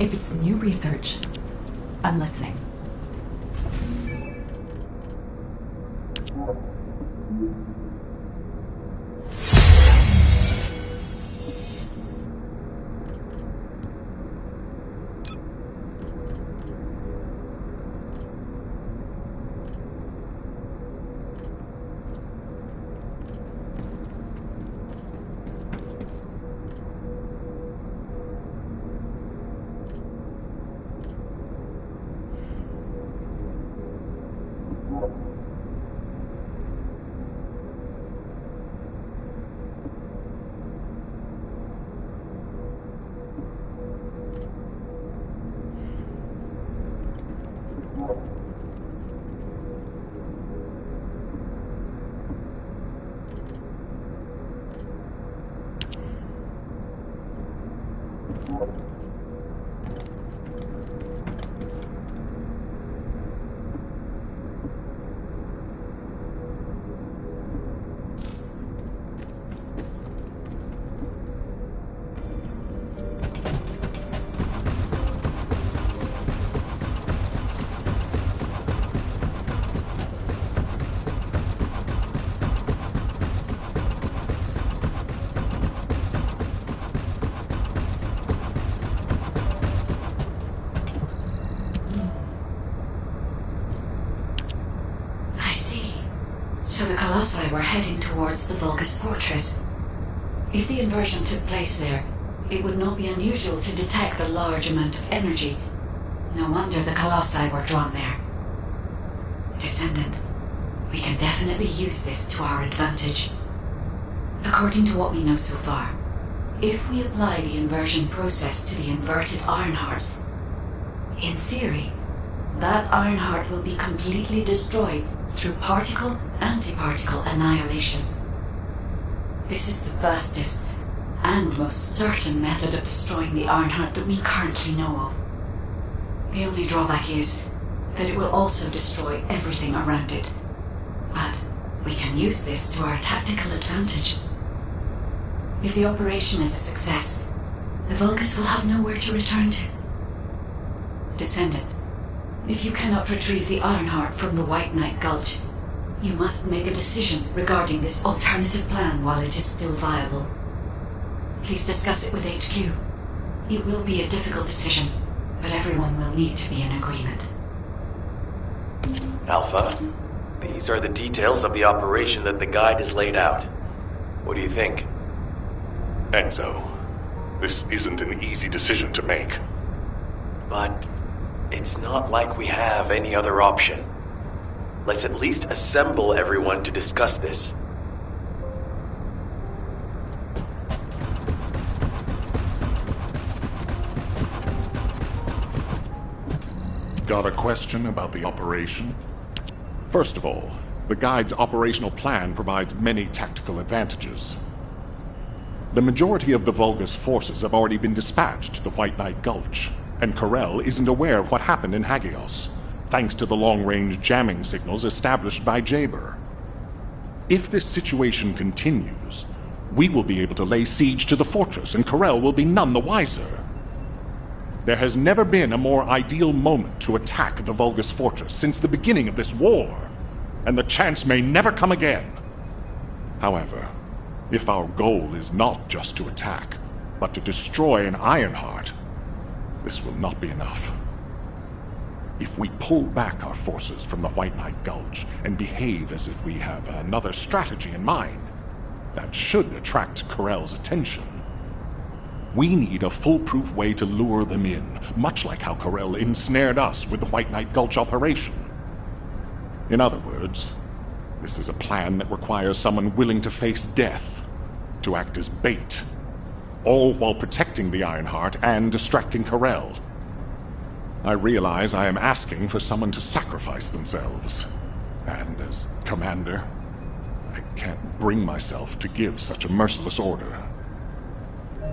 If it's new research, I'm listening. So the Colossi were heading towards the Vulgus fortress. If the inversion took place there, it would not be unusual to detect a large amount of energy. No wonder the Colossi were drawn there. Descendant, we can definitely use this to our advantage. According to what we know so far, if we apply the inversion process to the inverted Ironheart, in theory, that Ironheart will be completely destroyed through particle-antiparticle annihilation. This is the fastest and most certain method of destroying the Ironheart that we currently know of. The only drawback is that it will also destroy everything around it. But we can use this to our tactical advantage. If the operation is a success, the Vulgus will have nowhere to return to. Descendant, if you cannot retrieve the Ironheart from the White Knight Gulch, you must make a decision regarding this alternative plan while it is still viable. Please discuss it with HQ. It will be a difficult decision, but everyone will need to be in agreement. Alpha, these are the details of the operation that the guide has laid out. What do you think? Enzo, this isn't an easy decision to make. But it's not like we have any other option. Let's at least assemble everyone to discuss this. Got a question about the operation? First of all, the guide's operational plan provides many tactical advantages. The majority of the Vulgus forces have already been dispatched to the White Knight Gulch, and Corel isn't aware of what happened in Hagios, thanks to the long-range jamming signals established by Jaber. If this situation continues, we will be able to lay siege to the fortress, and Corel will be none the wiser. There has never been a more ideal moment to attack the Vulgus fortress since the beginning of this war, and the chance may never come again. However, if our goal is not just to attack, but to destroy an Ironheart, this will not be enough. If we pull back our forces from the White Knight Gulch and behave as if we have another strategy in mind, that should attract Corel's attention. We need a foolproof way to lure them in, much like how Corel ensnared us with the White Knight Gulch operation. In other words, this is a plan that requires someone willing to face death, to act as bait, all while protecting the Ironheart and distracting Corel. I realize I am asking for someone to sacrifice themselves, and as commander, I can't bring myself to give such a merciless order.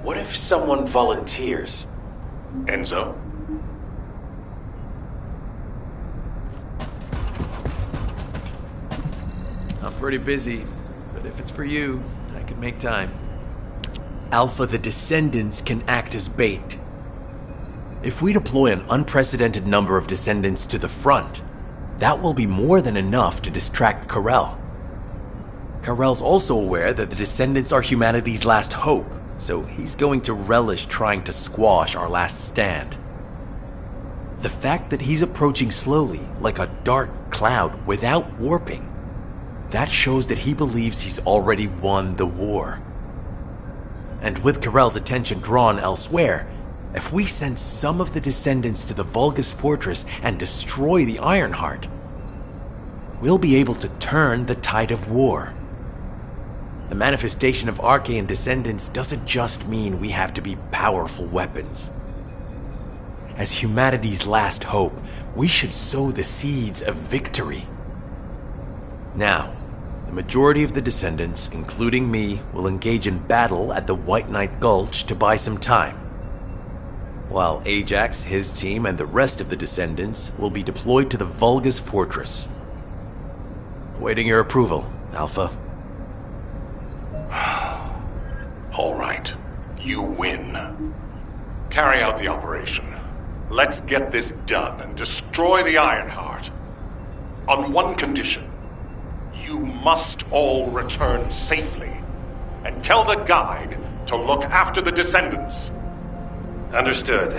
What if someone volunteers? Enzo? I'm pretty busy, but if it's for you, I can make time. Alpha, the Descendants can act as bait. If we deploy an unprecedented number of Descendants to the front, that will be more than enough to distract Karel. Karel's also aware that the Descendants are humanity's last hope, so he's going to relish trying to squash our last stand. The fact that he's approaching slowly, like a dark cloud without warping, that shows that he believes he's already won the war. And with Karel's attention drawn elsewhere, if we send some of the Descendants to the Vulgus fortress and destroy the Ironheart, we'll be able to turn the tide of war. The manifestation of Archaean Descendants doesn't just mean we have to be powerful weapons. As humanity's last hope, we should sow the seeds of victory. Now, the majority of the Descendants, including me, will engage in battle at the White Knight Gulch to buy some time, while Ajax, his team, and the rest of the Descendants will be deployed to the Vulgus fortress. Awaiting your approval, Alpha. All right, you win. Carry out the operation. Let's get this done and destroy the Ironheart. On one condition. You must all return safely. And tell the guide to look after the Descendants. Understood.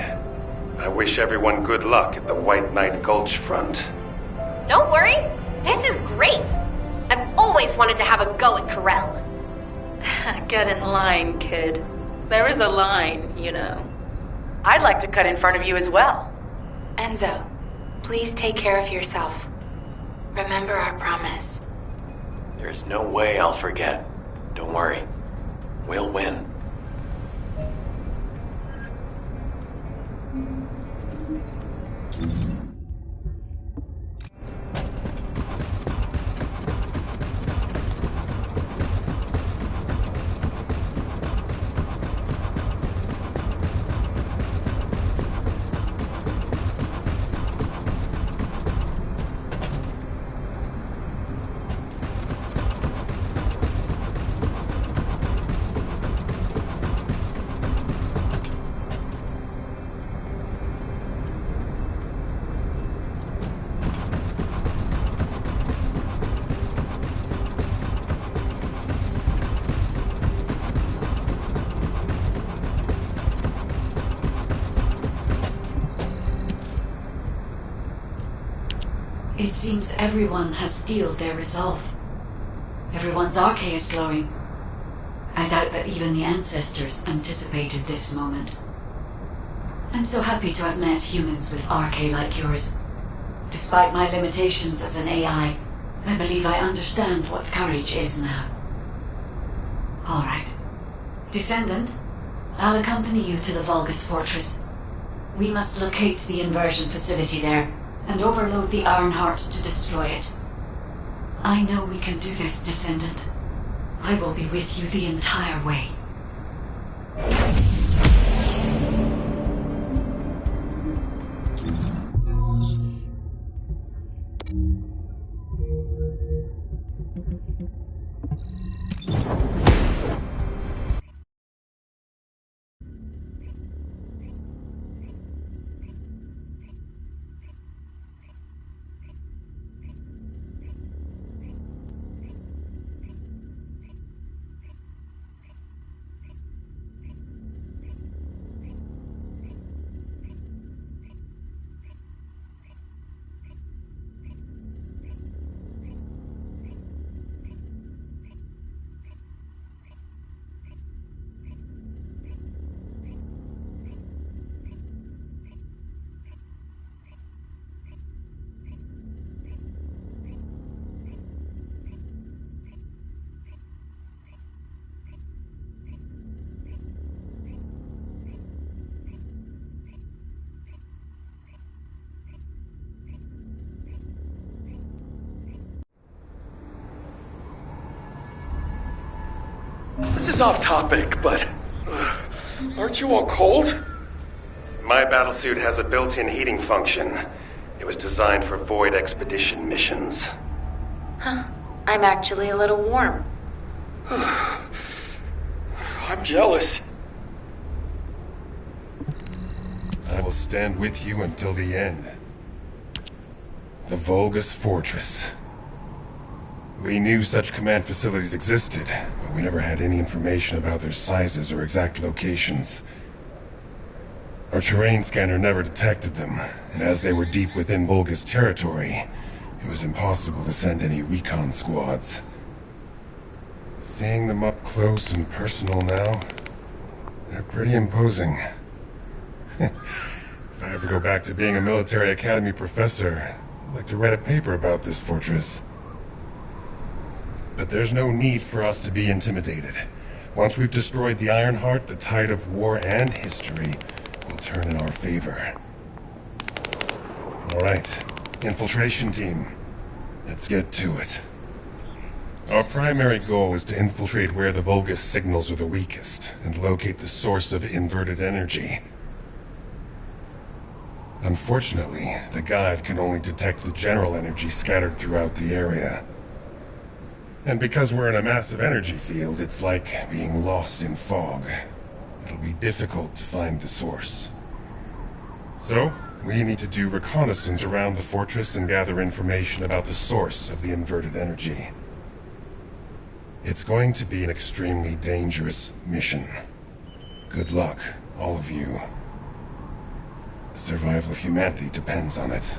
I wish everyone good luck at the White Knight Gulch front. Don't worry, this is great. I've always wanted to have a go at Karel. Get in line, kid. There is a line, you know. I'd like to cut in front of you as well. Enzo, please take care of yourself. Remember our promise. There's no way I'll forget. Don't worry. We'll win. It seems everyone has steeled their resolve. Everyone's arche is glowing. I doubt that even the ancestors anticipated this moment. I'm so happy to have met humans with arche like yours. Despite my limitations as an AI, I believe I understand what courage is now. All right. Descendant, I'll accompany you to the Vulgus fortress. We must locate the inversion facility there and overload the Ironheart to destroy it. I know we can do this, Descendant. I will be with you the entire way. This is off topic, but aren't you all cold? My battlesuit has a built-in heating function. It was designed for void expedition missions. Huh. I'm actually a little warm. I'm jealous. I will will stand with you until the end. The Vulgus Fortress. We knew such command facilities existed, but we never had any information about their sizes or exact locations. Our terrain scanner never detected them, and as they were deep within Vulgus territory, it was impossible to send any recon squads. Seeing them up close and personal now, they're pretty imposing. If I ever go back to being a military academy professor, I'd like to write a paper about this fortress. But there's no need for us to be intimidated. Once we've destroyed the Ironheart, the tide of war and history will turn in our favor. All right, infiltration team. Let's get to it. Our primary goal is to infiltrate where the Vulgus signals are the weakest and locate the source of inverted energy. Unfortunately, the guide can only detect the general energy scattered throughout the area. And because we're in a massive energy field, it's like being lost in fog. It'll be difficult to find the source. So, we need to do reconnaissance around the fortress and gather information about the source of the inverted energy. It's going to be an extremely dangerous mission. Good luck, all of you. The survival of humanity depends on it.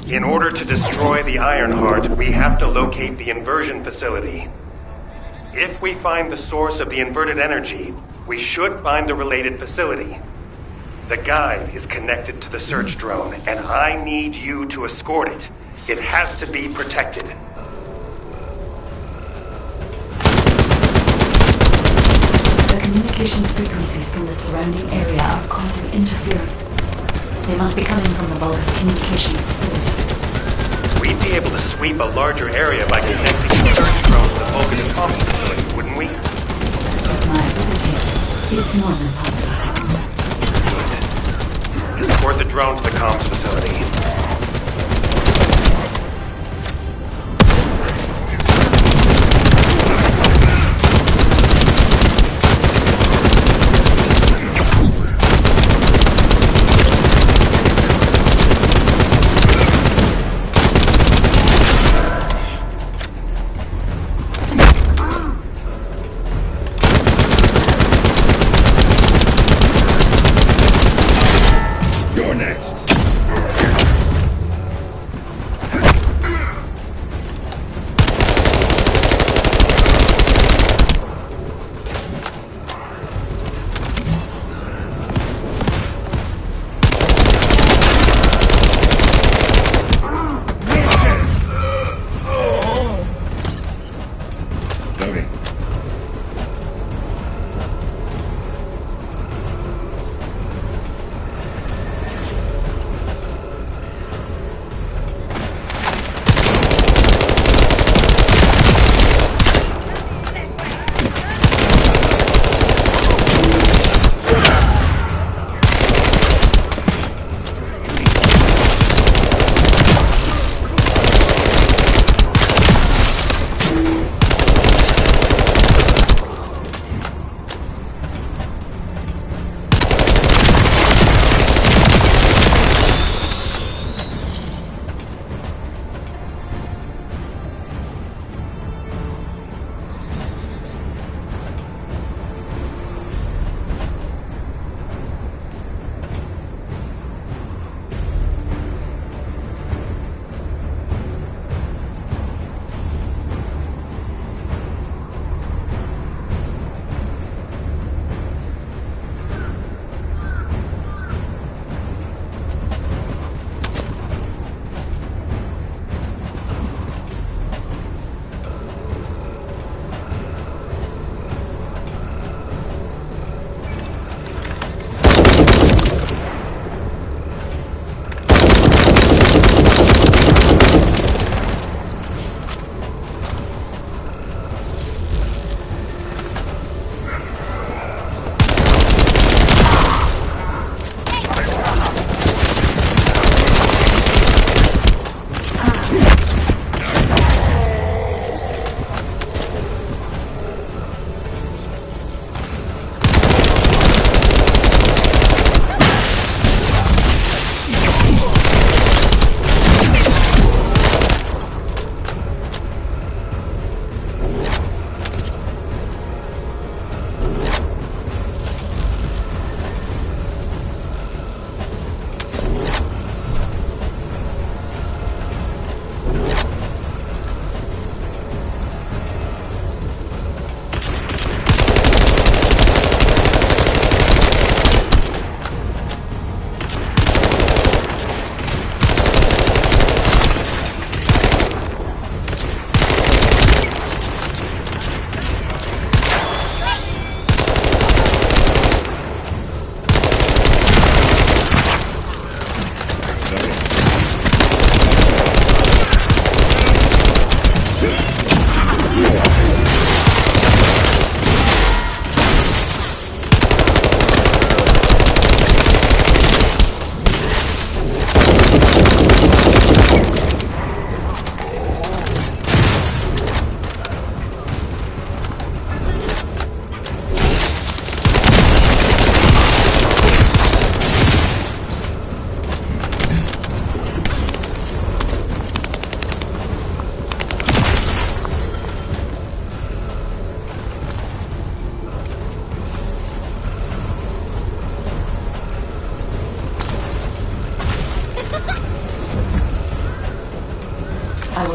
In order to destroy the Ironheart, we have to locate the inversion facility. If we find the source of the inverted energy, we should find the related facility. The guide is connected to the search drone, and I need you to escort it. It has to be protected. The communications frequencies from the surrounding area are causing interference. They must be coming from the Vulgus communications facility. We'd be able to sweep a larger area by connecting the search drone to the Vulgus comms facility, wouldn't we? With my ability, it's more than possible. Good. Escort the drone to the comms facility. You're next.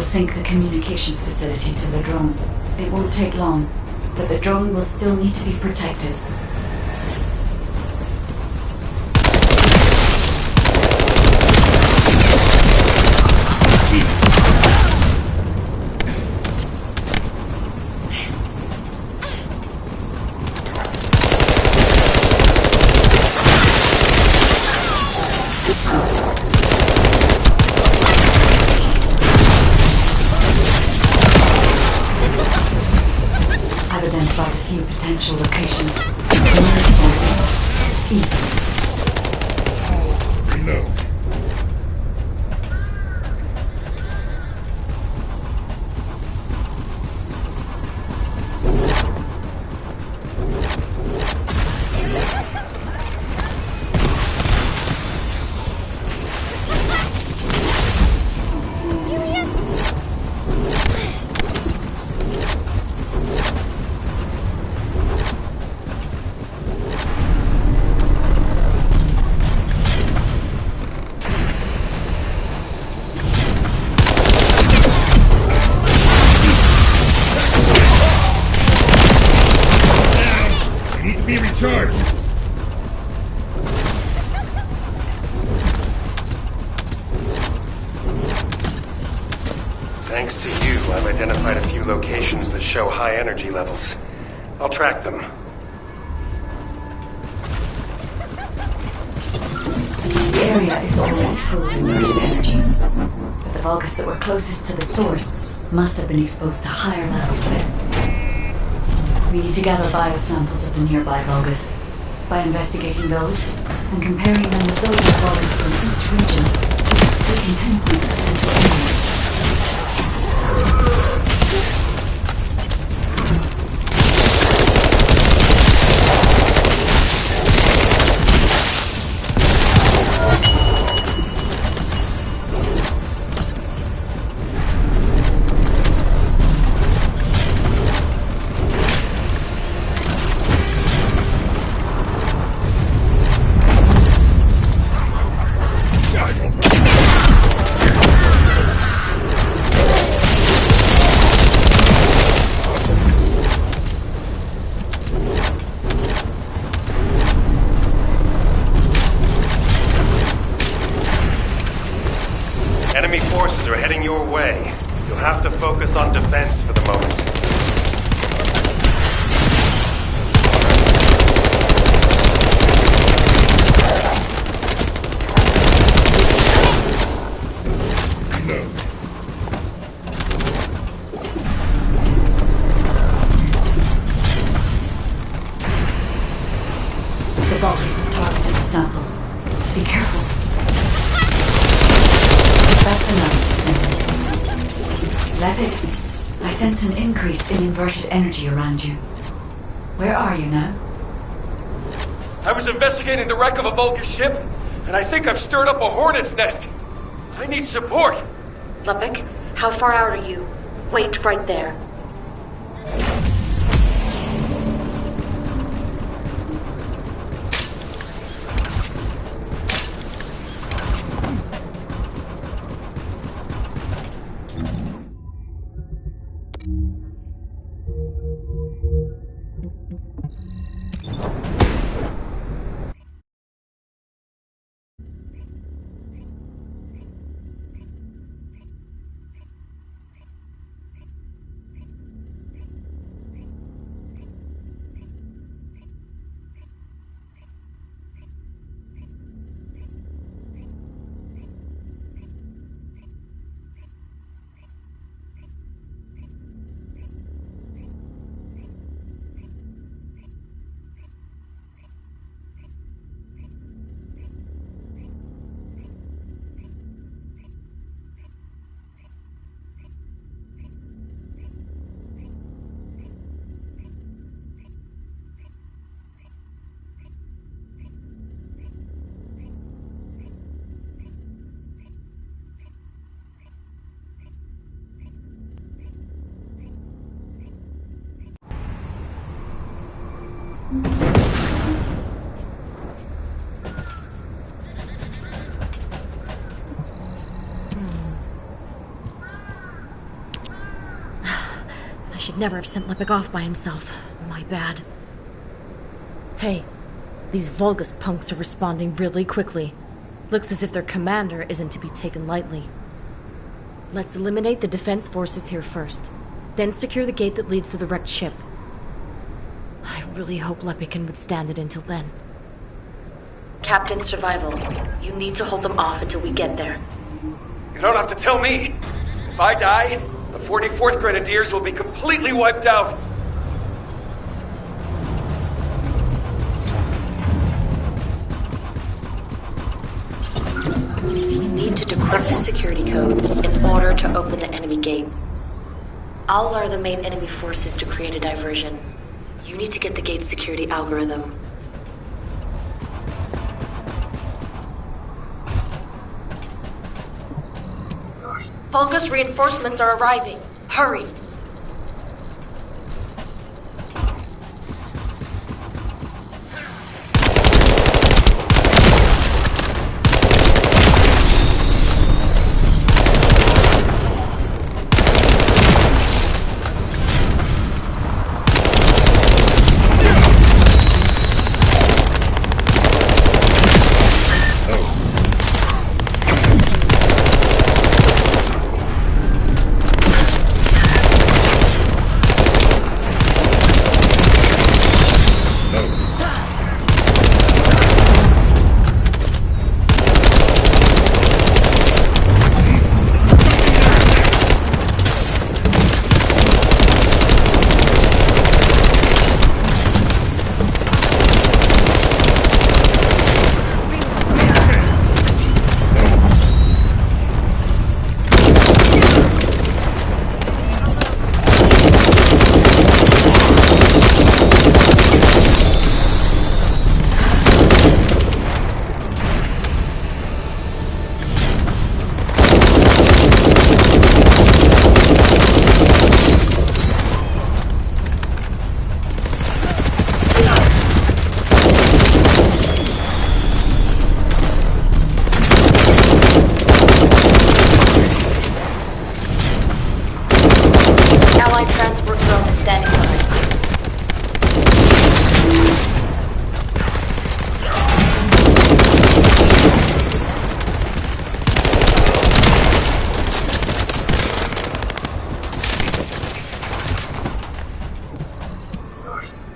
sync the communications facility to the drone. It won't take long, but the drone will still need to be protected. I've identified a few potential locations. North, east. Reload. Be recharged. Thanks to you, I've identified a few locations that show high energy levels. I'll track them. The area is already full of inverted energy, but the Vulgus that were closest to the source must have been exposed to higher levels of it. We need to gather biosamples of the nearby Vulgus. By investigating those and comparing them with those of Vulgus from each region, we can pinpoint potential enemies. Enemy forces are heading your way. You'll have to focus on defense for the moment. Reload. The Vulgus have targeted the samples. Be careful. That's another Descendant. Leopard, I sense an increase in inverted energy around you. Where are you now? I was investigating the wreck of a Vulcan ship, and I think I've stirred up a hornet's nest. I need support. Lepic, how far out are you? Wait right there. should never have sent Lepik off by himself. My bad. Hey, these Vulgus punks are responding really quickly. Looks as if their commander isn't to be taken lightly. Let's eliminate the defense forces here first, then secure the gate that leads to the wrecked ship. I really hope Lepik can withstand it until then. Captain Survival, you need to hold them off until we get there. You don't have to tell me. If I die, the 44th Grenadiers will be completely wiped out. You need to decrypt the security code in order to open the enemy gate. I'll lure the main enemy forces to create a diversion. You need to get the gate's security algorithm. Vulgus reinforcements are arriving. Hurry!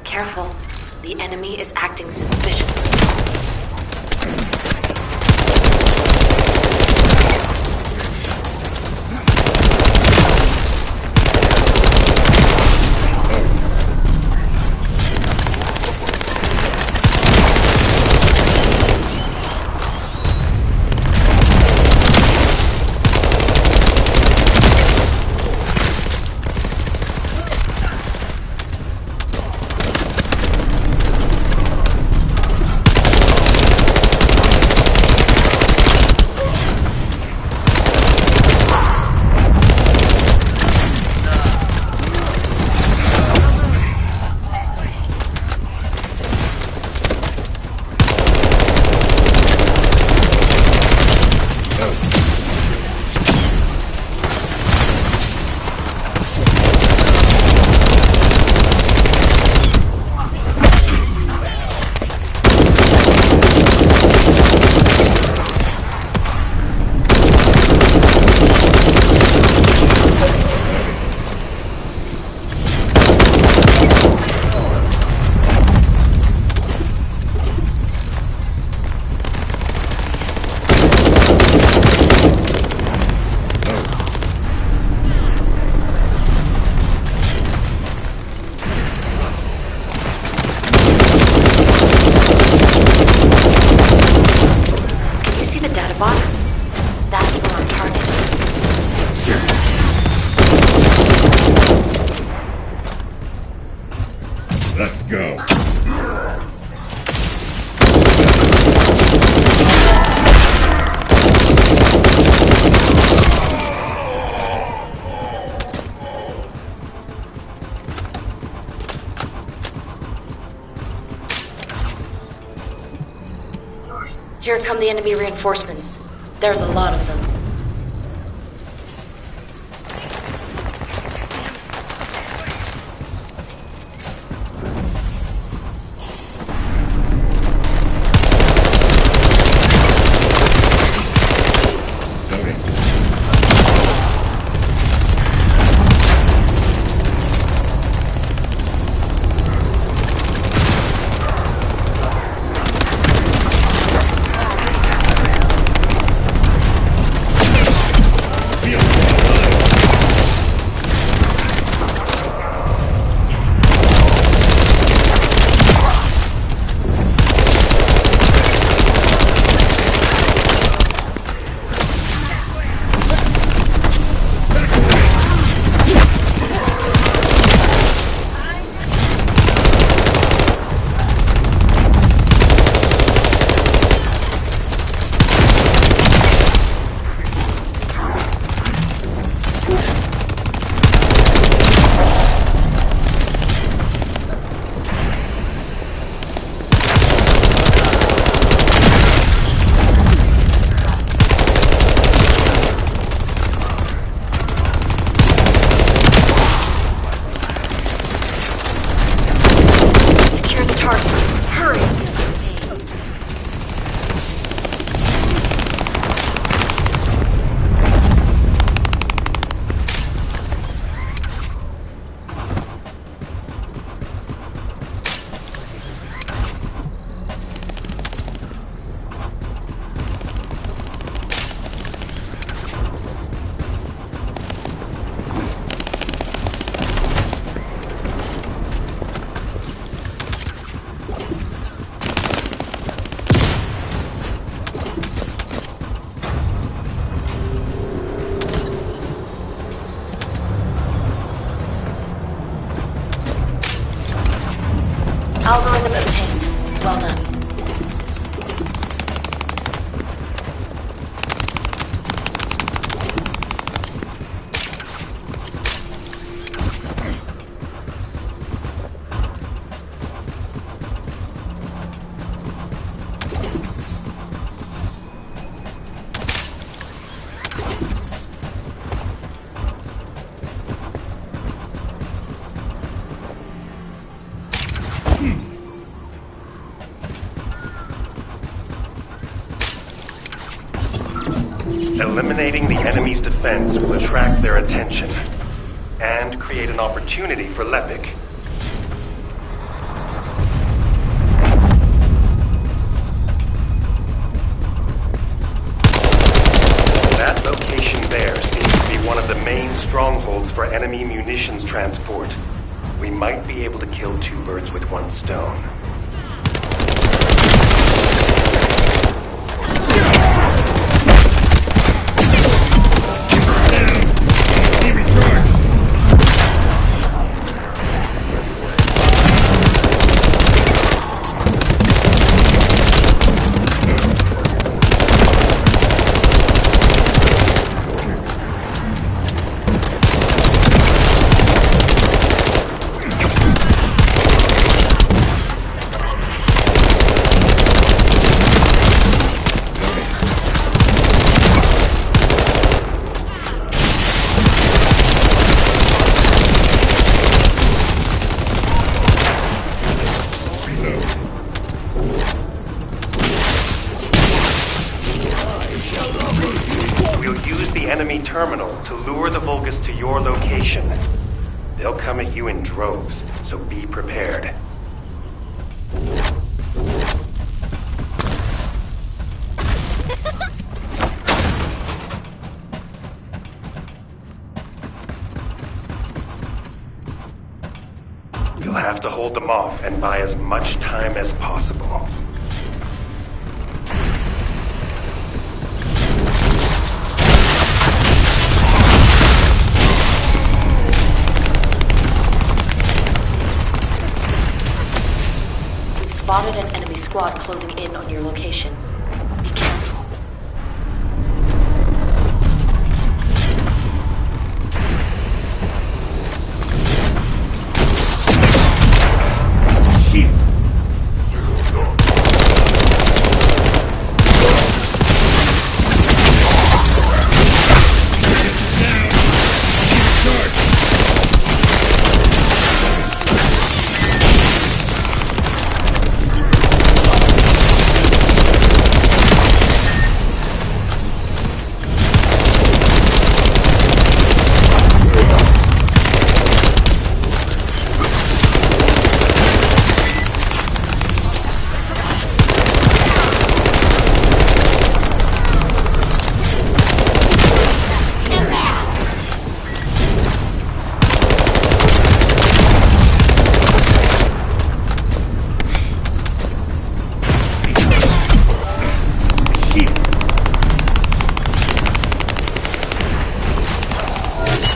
Careful. The enemy is acting suspiciously. Let's go. Here come the enemy reinforcements. There's a lot of them. Algorithm obtained. Well done. Eliminating the enemy's defense will attract their attention and create an opportunity for Lepik. That location there seems to be one of the main strongholds for enemy munitions transport. We might be able to kill two birds with one stone. Enemy terminal to lure the Vulgus to your location. They'll come at you in droves, so be prepared. You'll have to hold them off and buy as much time as possible. Spotted an enemy squad closing in on your location. Be careful. Shit!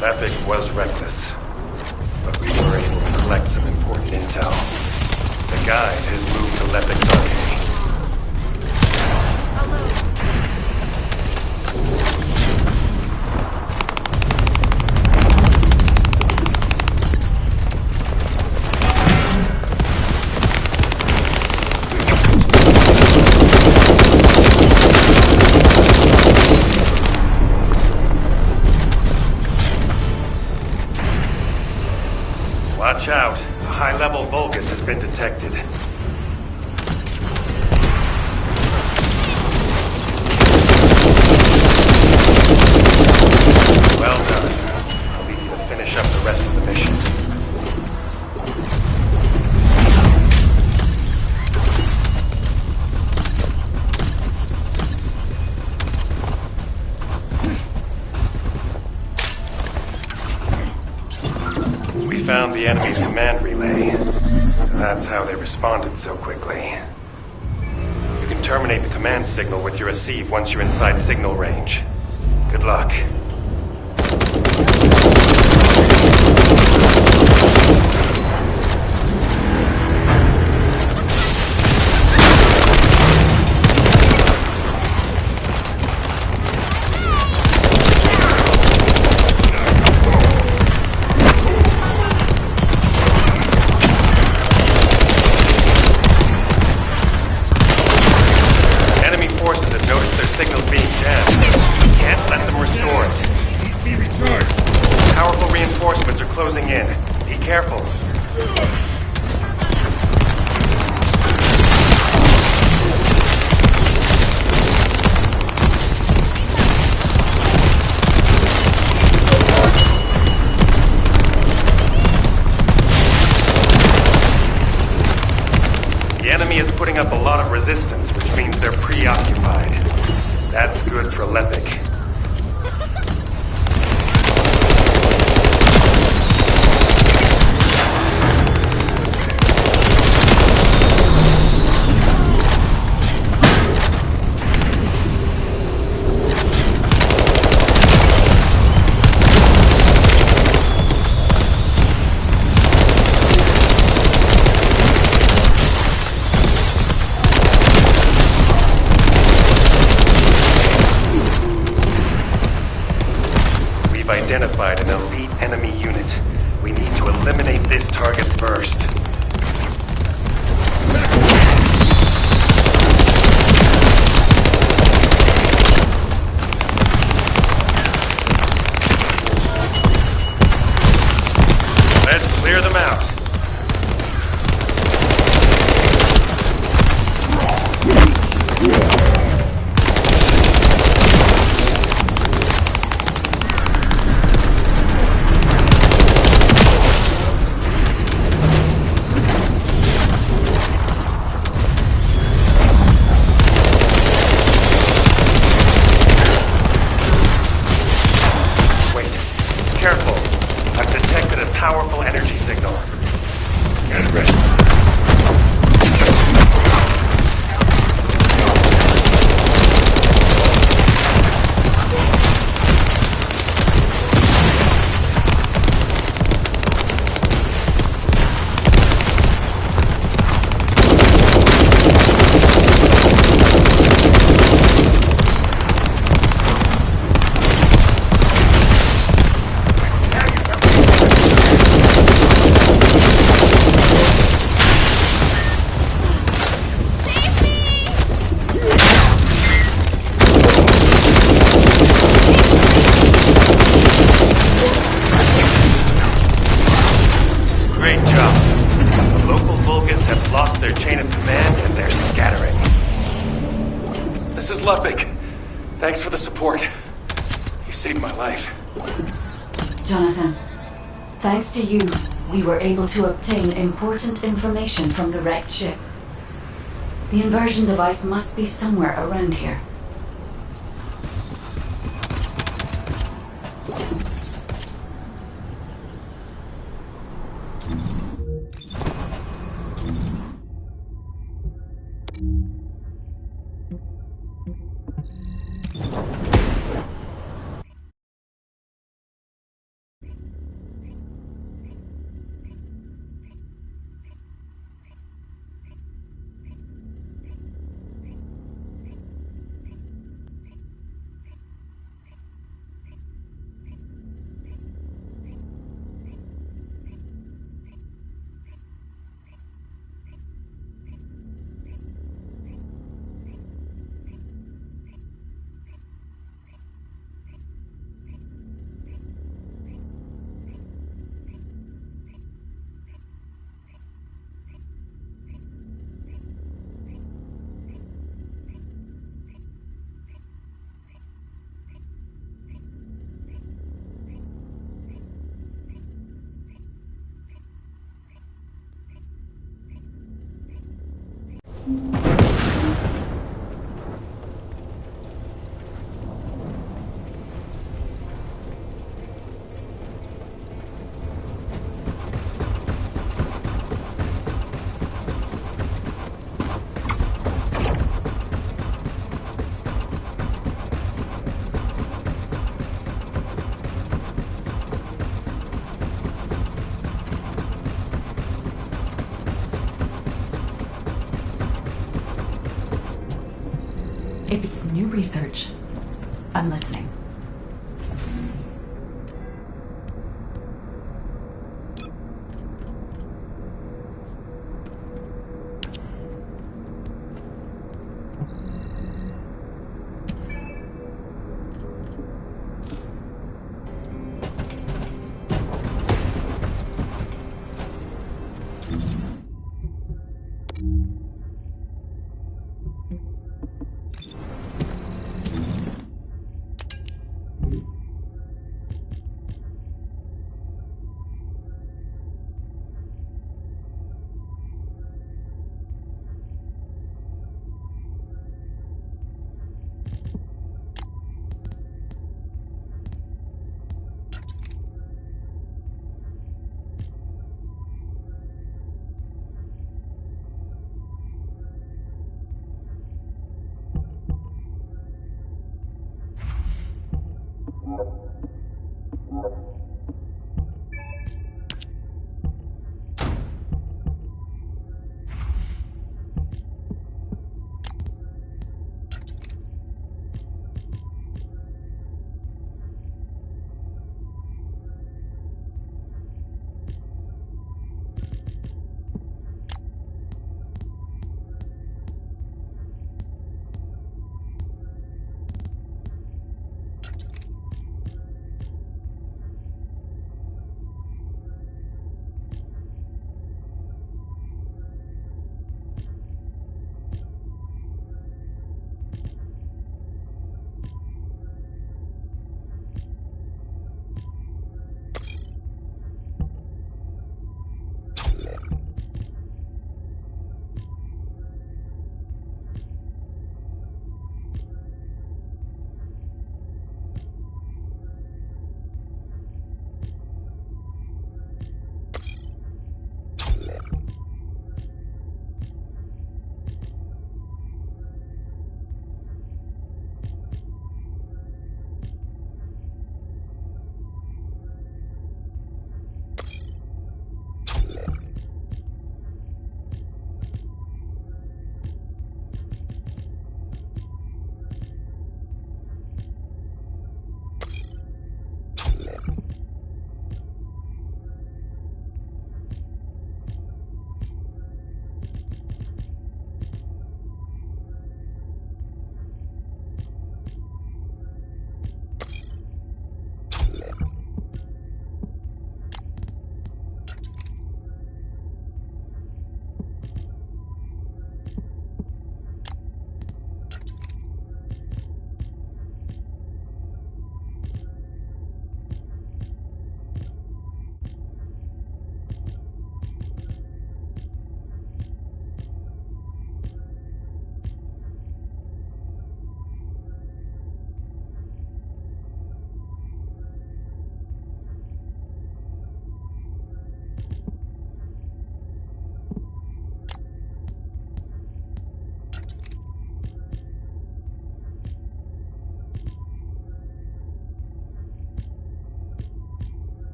Lepik was reckless, but we were able to collect some important intel. The guide has moved to Lepik's arcade. Watch out. A high-level Vulgus has been detected. Well done. I'll leave you to finish up the rest of the mission. Found the enemy's command relay. That's how they responded so quickly. You can terminate the command signal with your receive once you're inside signal range. Good luck. The enemy is putting up a lot of resistance, which means they're preoccupied. That's good for Lepic. Identified an elite enemy unit. We need to eliminate this target first. Let's clear them out. Careful. I've detected a powerful energy signal. Get ready. Great job. The local Vulgus have lost their chain of command and they're scattering. This is Lepic. Thanks for the support. You saved my life. Jonathan, thanks to you, we were able to obtain important information from the wrecked ship. The inversion device must be somewhere around here. If it's new research, I'm listening.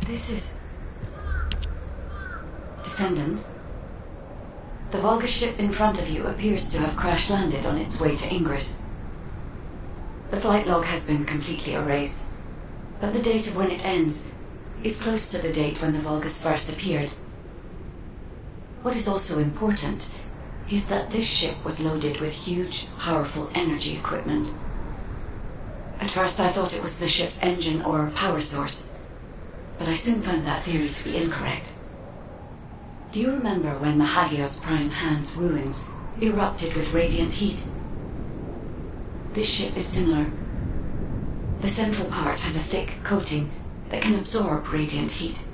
This is... Descendant? The Vulgus ship in front of you appears to have crash-landed on its way to Ingress. The flight log has been completely erased, but the date of when it ends is close to the date when the Vulgus first appeared. What is also important is that this ship was loaded with huge, powerful energy equipment. At first I thought it was the ship's engine or power source, but I soon found that theory to be incorrect. Do you remember when the Hagios Prime Hand's ruins erupted with radiant heat? This ship is similar. The central part has a thick coating that can absorb radiant heat.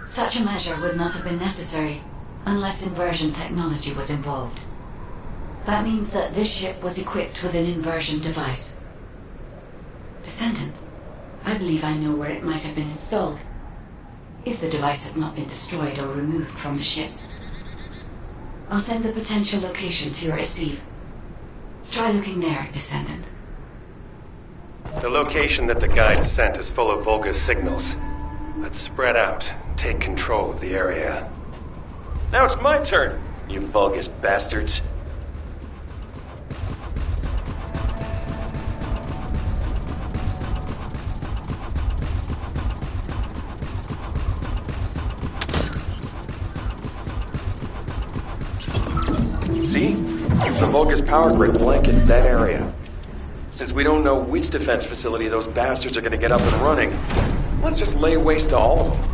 Such a measure would not have been necessary unless inversion technology was involved. That means that this ship was equipped with an inversion device. Descendant, I believe I know where it might have been installed, if the device has not been destroyed or removed from the ship. I'll send the potential location to your receive. Try looking there, Descendant. The location that the guide sent is full of Vulgus signals. Let's spread out, take control of the area. Now it's my turn, you Vulgus bastards. See? The Vulgus power grid blankets that area. Since we don't know which defense facility those bastards are gonna get up and running, let's just lay waste to all of them.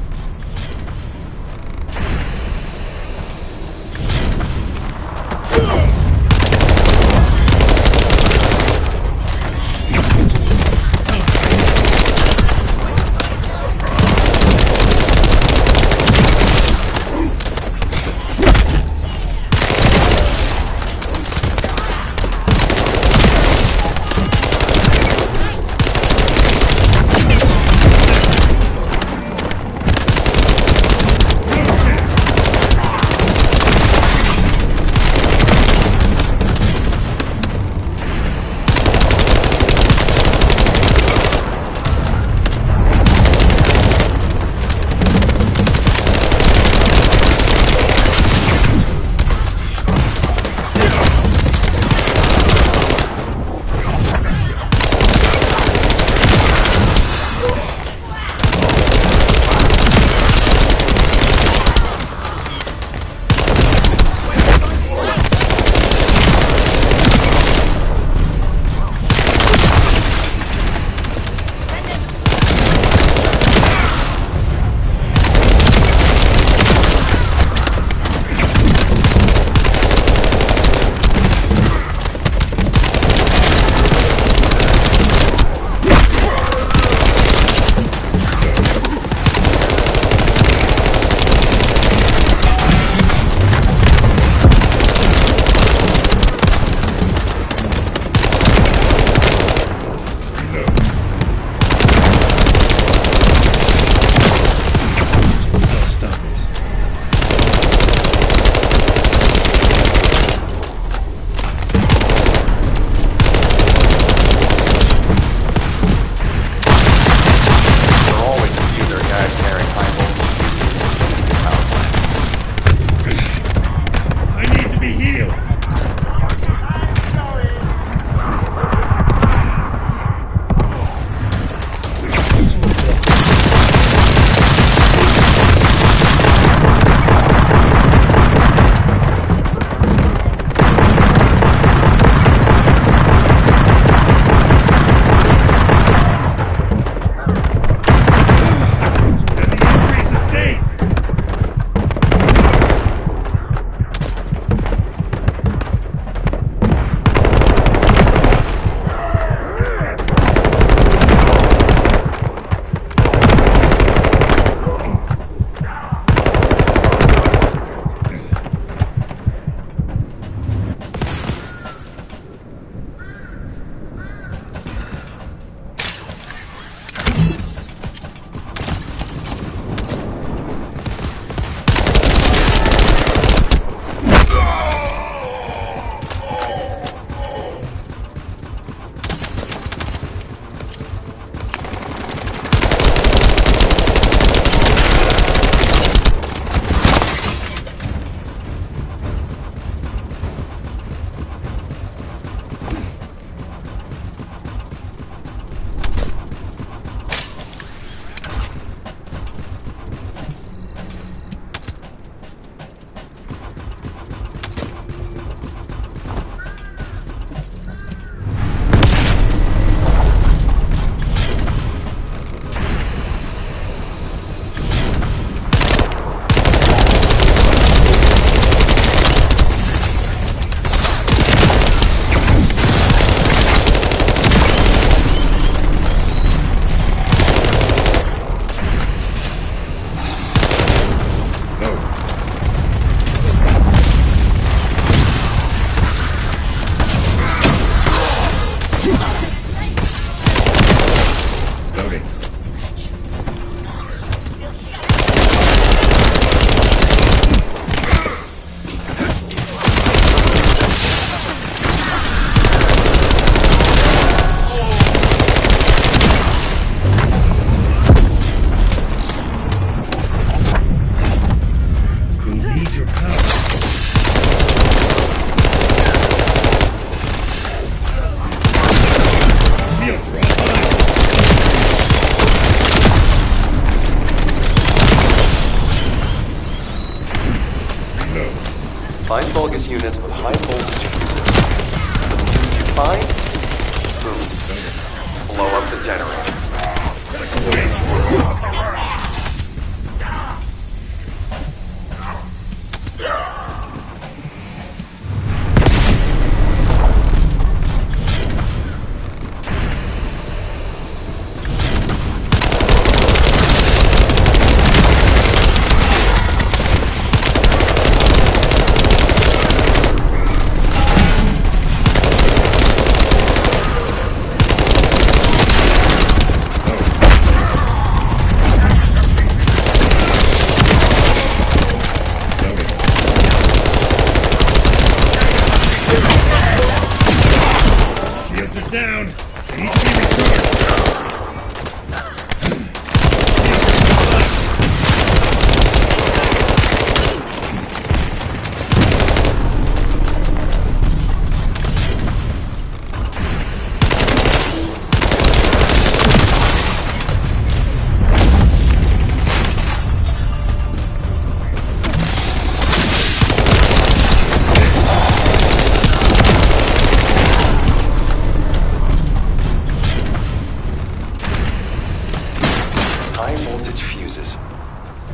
Find Vulgus units with high voltage fuses. Fuse you find? Boom. Blow up the generator.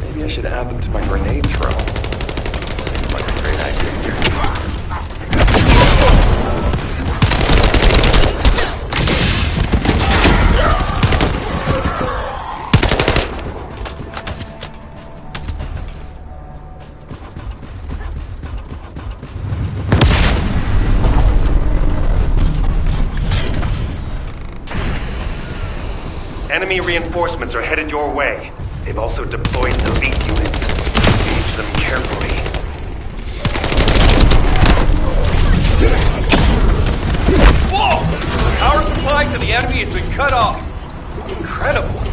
Maybe I should add them to my grenade throw. Seems like a great idea here. Enemy reinforcements are headed your way. They've also deployed elite units. Engage them carefully. Whoa! The power supply to the enemy has been cut off. Incredible.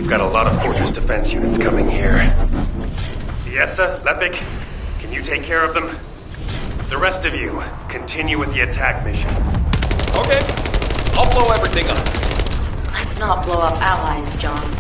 Got a lot of fortress defense units coming here. Yessa, Lepik, can you take care of them? The rest of you, continue with the attack mission. Okay, I'll blow everything up. Let's not blow up allies, John.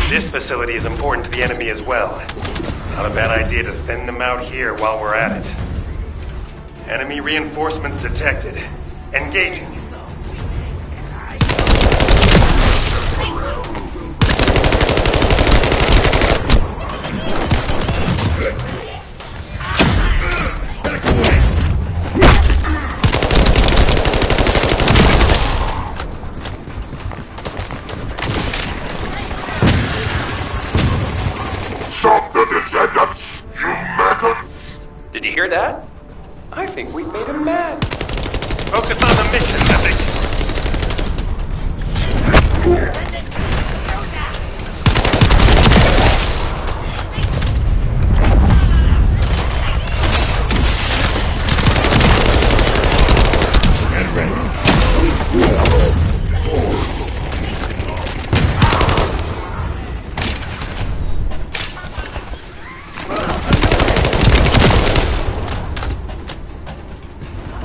This facility is important to the enemy as well. Not a bad idea to thin them out here while we're at it. Enemy reinforcements detected. Engaging. Descendants, you maggots! Did you hear that? I think we made him mad. Focus on the mission, Epic. Get ready.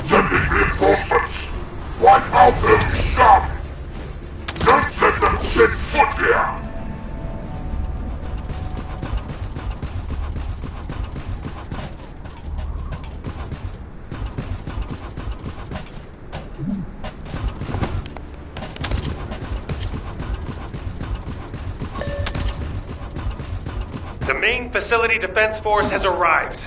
Sending reinforcements! Wipe out their scum! Don't let them set foot here! The main facility defense force has arrived.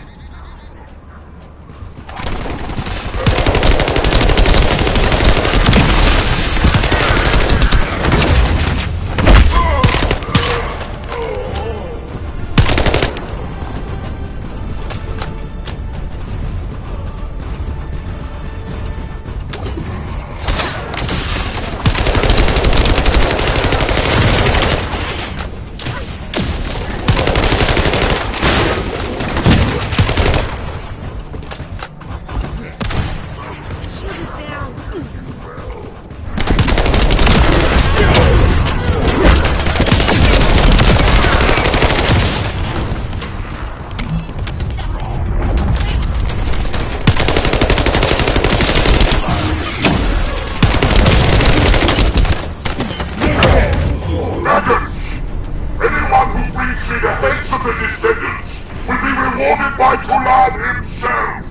Anyone who brings me the heads of the Descendants will be rewarded by Kulan himself!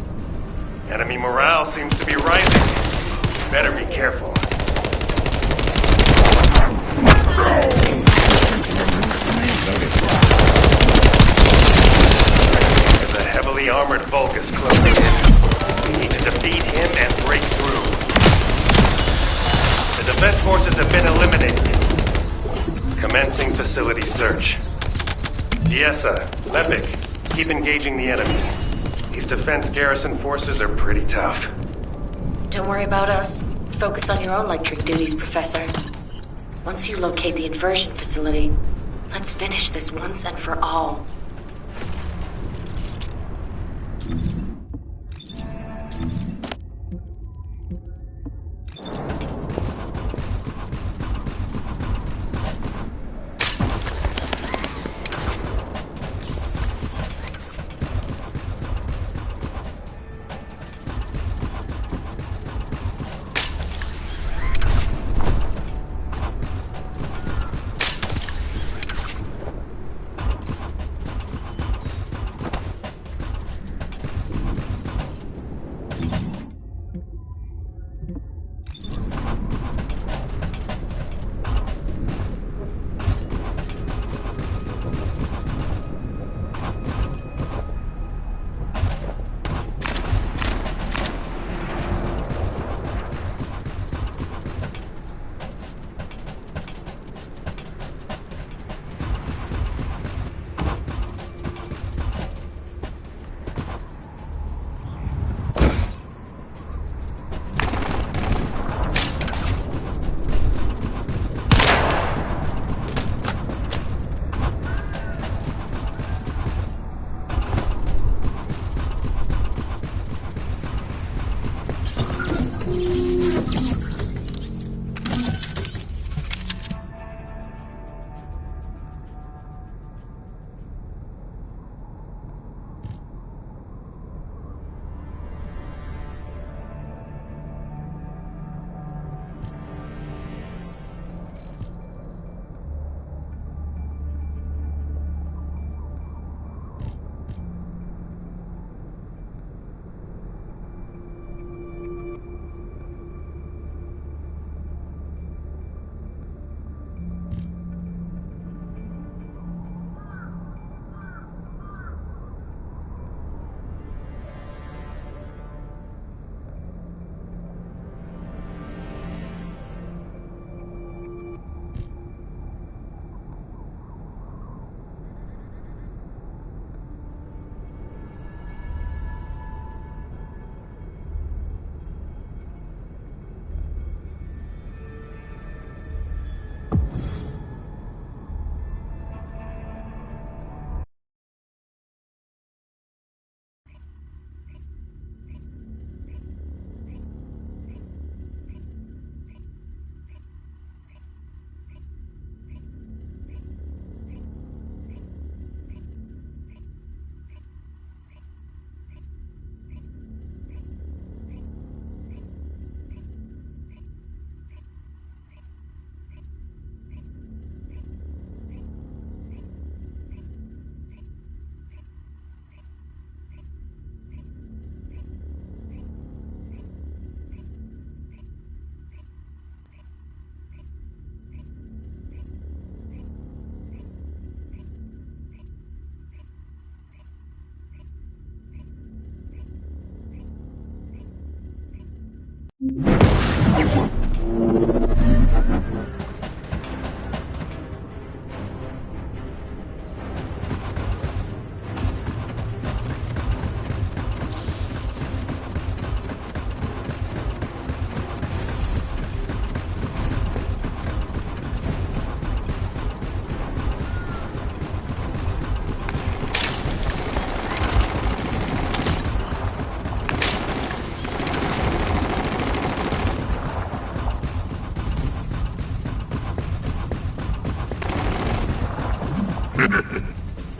Enemy morale seems to be rising. Better be careful. There's a heavily armored Vulgus closing in. We need to defeat him and break through. The defense forces have been eliminated. Commencing facility search. Diessa, Levick, keep engaging the enemy. These defense garrison forces are pretty tough. Don't worry about us. Focus on your own electric duties, Professor. Once you locate the inversion facility, let's finish this once and for all.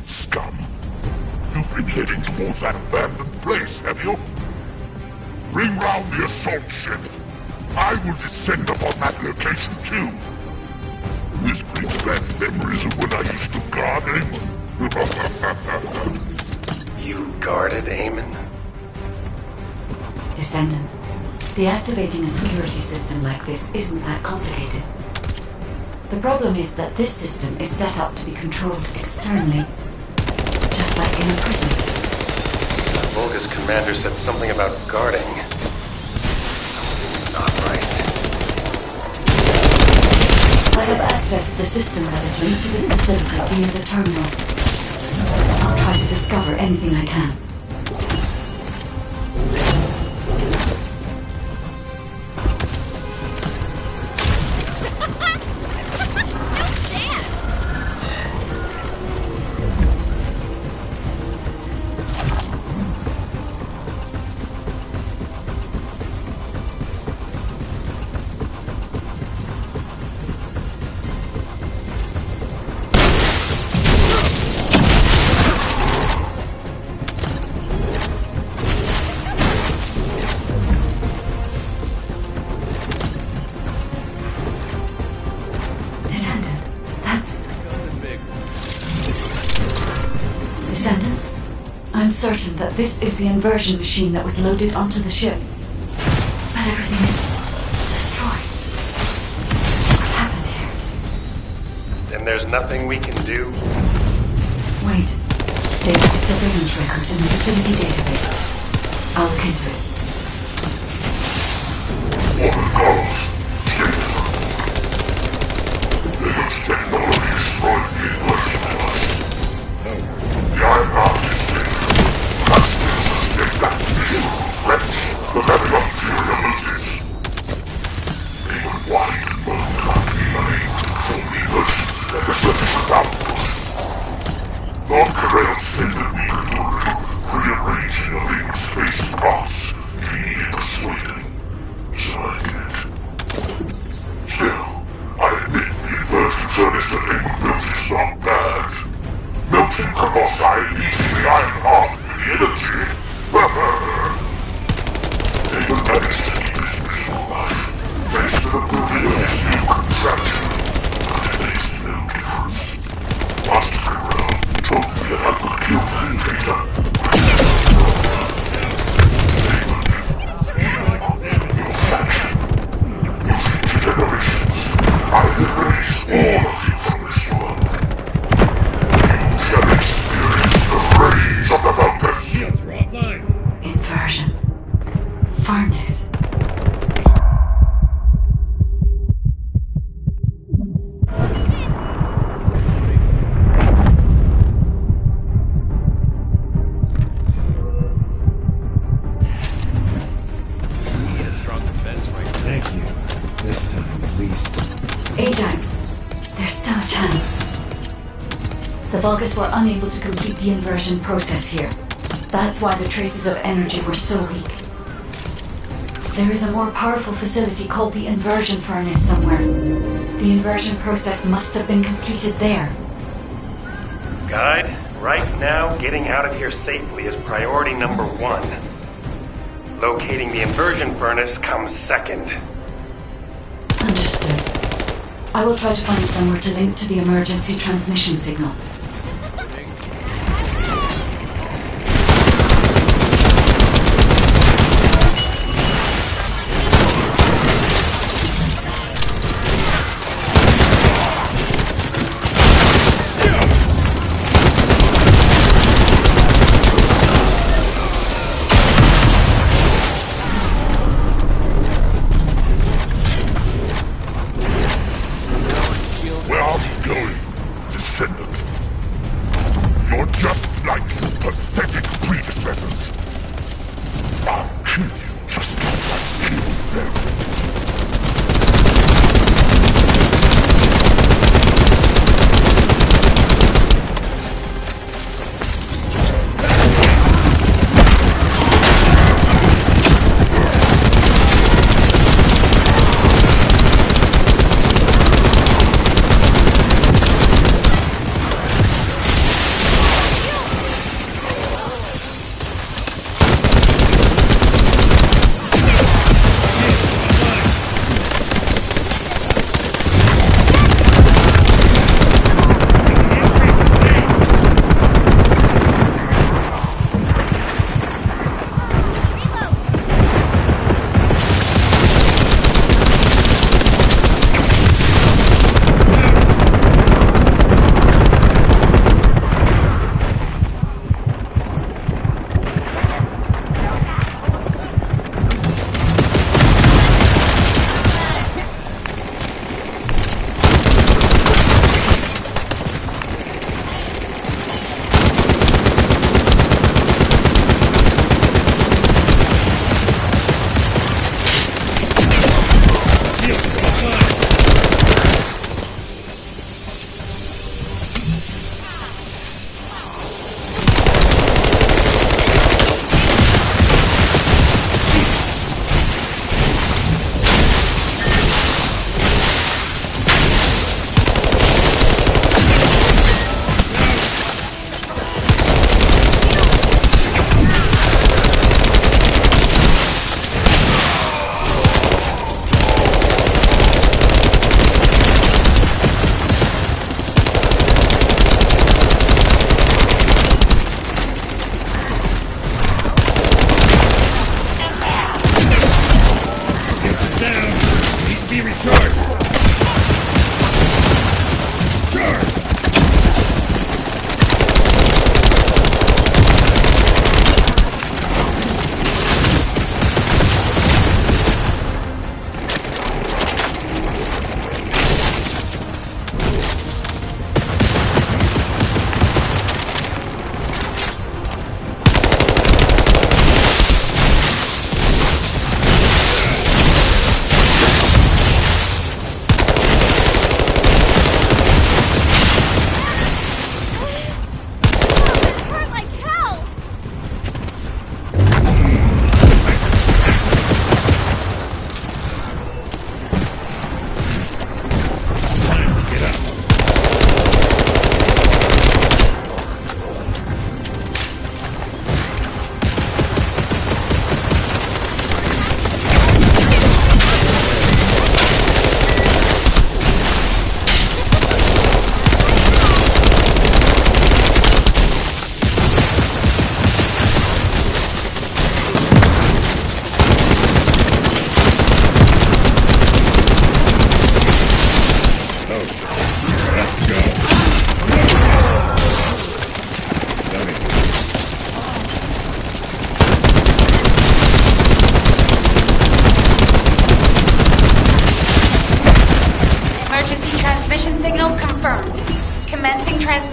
Scum. You've been heading towards that abandoned place, have you? Bring round the assault ship. I will descend upon that location too. This brings back memories of when I used to guard Amon. You guarded Amon? Descendant, deactivating a security system like this isn't that complicated. The problem is that this system is set up to be controlled externally, just like in a prison. The Volga's commander said something about guarding. Something's not right. I have accessed the system that is linked to this facility via the terminal. I'll try to discover anything I can. Descendant, I'm certain that this is the inversion machine that was loaded onto the ship. But everything is destroyed. What happened here? Then there's nothing we can do? Wait. There's a surveillance record in the facility database. I'll look into it. Inversion. Furnace. Thank you. This time, at least. Ajax, there's still a chance. The Vulgus were unable to complete the inversion process here. That's why the traces of energy were so weak. There is a more powerful facility called the inversion furnace somewhere. The inversion process must have been completed there. Guide, right now, getting out of here safely is priority number 1. Locating the inversion furnace comes second. Understood. I will try to find somewhere to link to the emergency transmission signal. Where are you going, Descendant?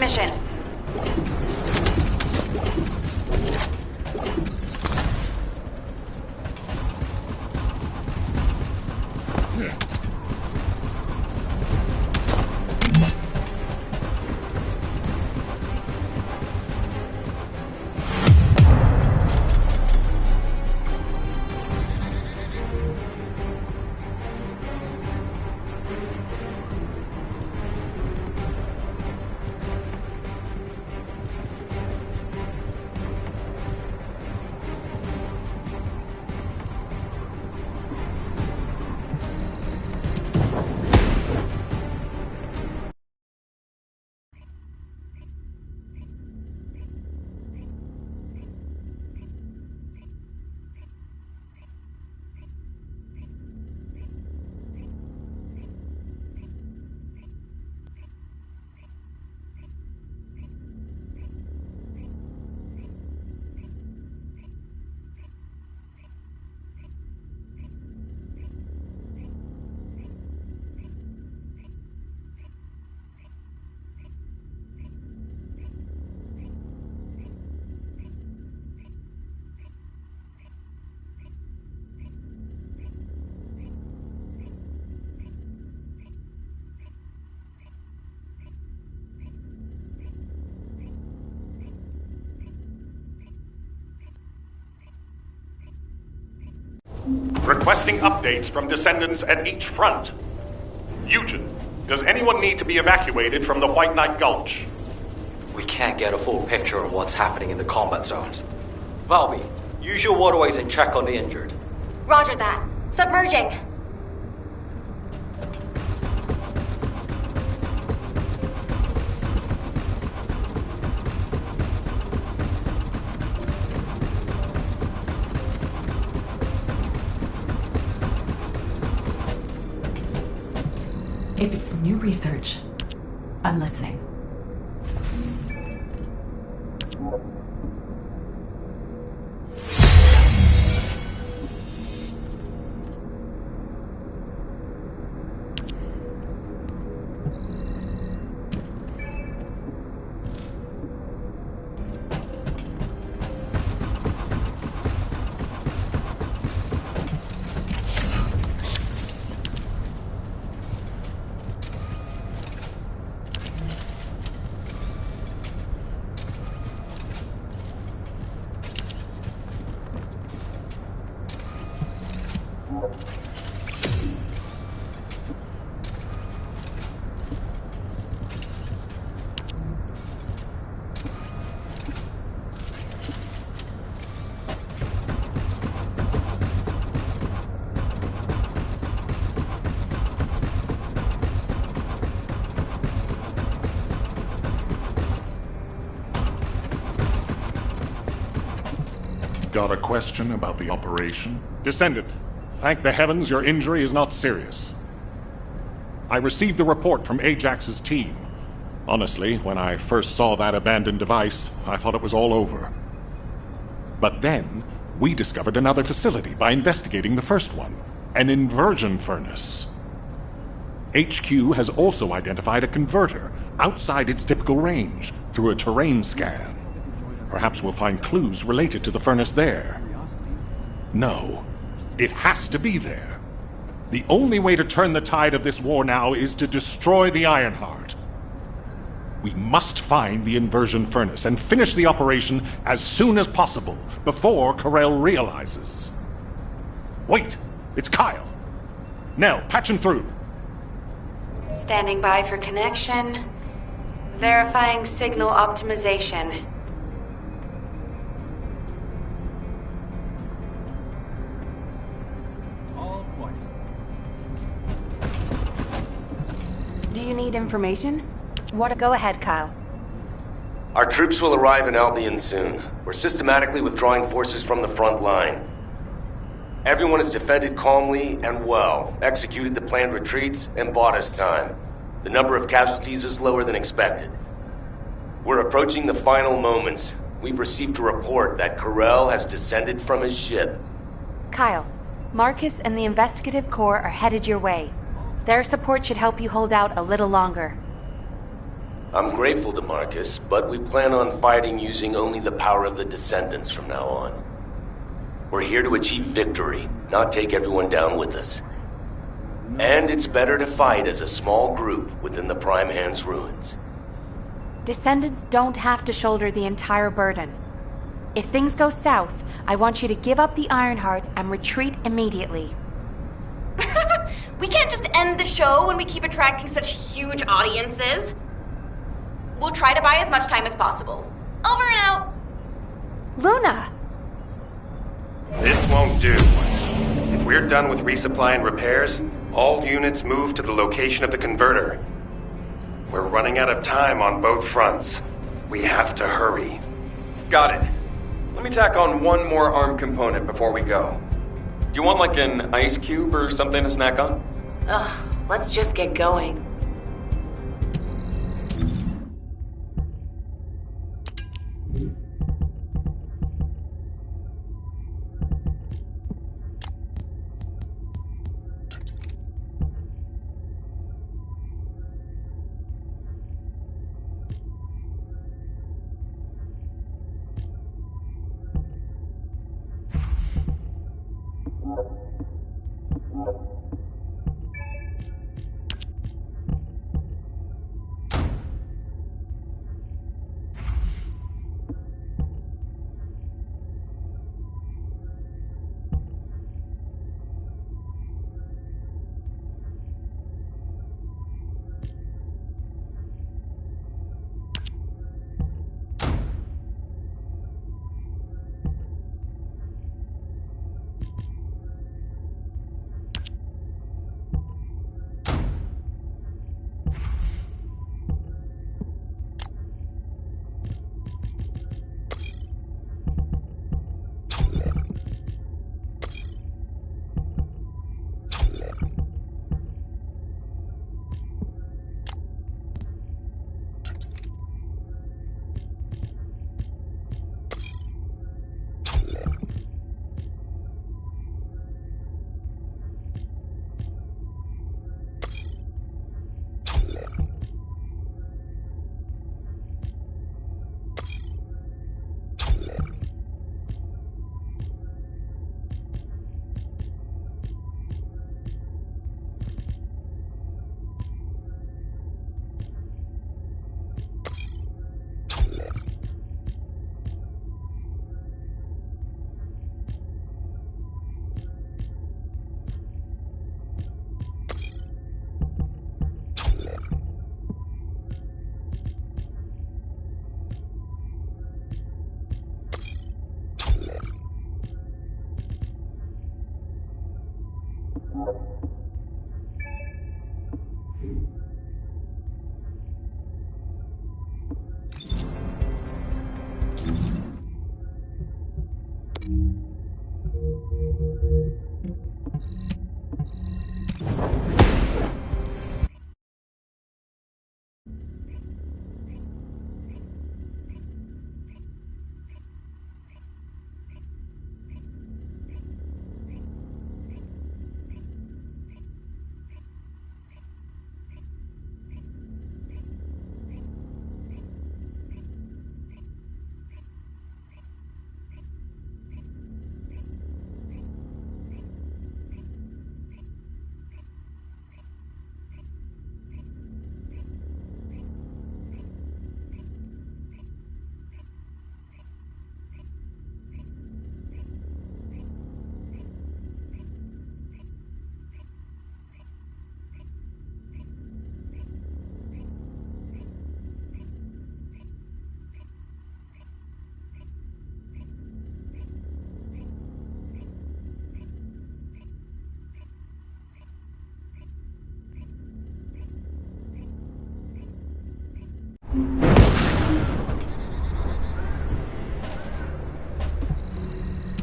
transmission. Requesting updates from Descendants at each front. Eugen, does anyone need to be evacuated from the White Knight Gulch? We can't get a full picture of what's happening in the combat zones. Valby, use your waterways and check on the injured. Roger that. Submerging. If it's new research, I'm listening. Got a question about the operation? Descendant, thank the heavens your injury is not serious. I received the report from Ajax's team. Honestly, when I first saw that abandoned device, I thought it was all over. But then, we discovered another facility by investigating the first one, an inversion furnace. HQ has also identified a converter outside its typical range through a terrain scan. Perhaps we'll find clues related to the furnace there. No, it has to be there. The only way to turn the tide of this war now is to destroy the Ironheart. We must find the inversion furnace and finish the operation as soon as possible, before Karel realizes. Wait, it's Kyle. Nell, patch him through. Standing by for connection. Verifying signal optimization. Do you need information? Go ahead, Kyle. Our troops will arrive in Albion soon. We're systematically withdrawing forces from the front line. Everyone has defended calmly and well, executed the planned retreats, and bought us time. The number of casualties is lower than expected. We're approaching the final moments. We've received a report that Karel has descended from his ship. Kyle, Marcus and the Investigative Corps are headed your way. Their support should help you hold out a little longer. I'm grateful to Marcus, but we plan on fighting using only the power of the Descendants from now on. We're here to achieve victory, not take everyone down with us. And it's better to fight as a small group within the Prime Hand's ruins. Descendants don't have to shoulder the entire burden. If things go south, I want you to give up the Ironheart and retreat immediately. We can't just end the show when we keep attracting such huge audiences. We'll try to buy as much time as possible. Over and out. Luna! This won't do. If we're done with resupply and repairs, all units move to the location of the converter. We're running out of time on both fronts. We have to hurry. Got it. Let me tack on one more arm component before we go. Do you want like an ice cube or something to snack on? Ugh, let's just get going.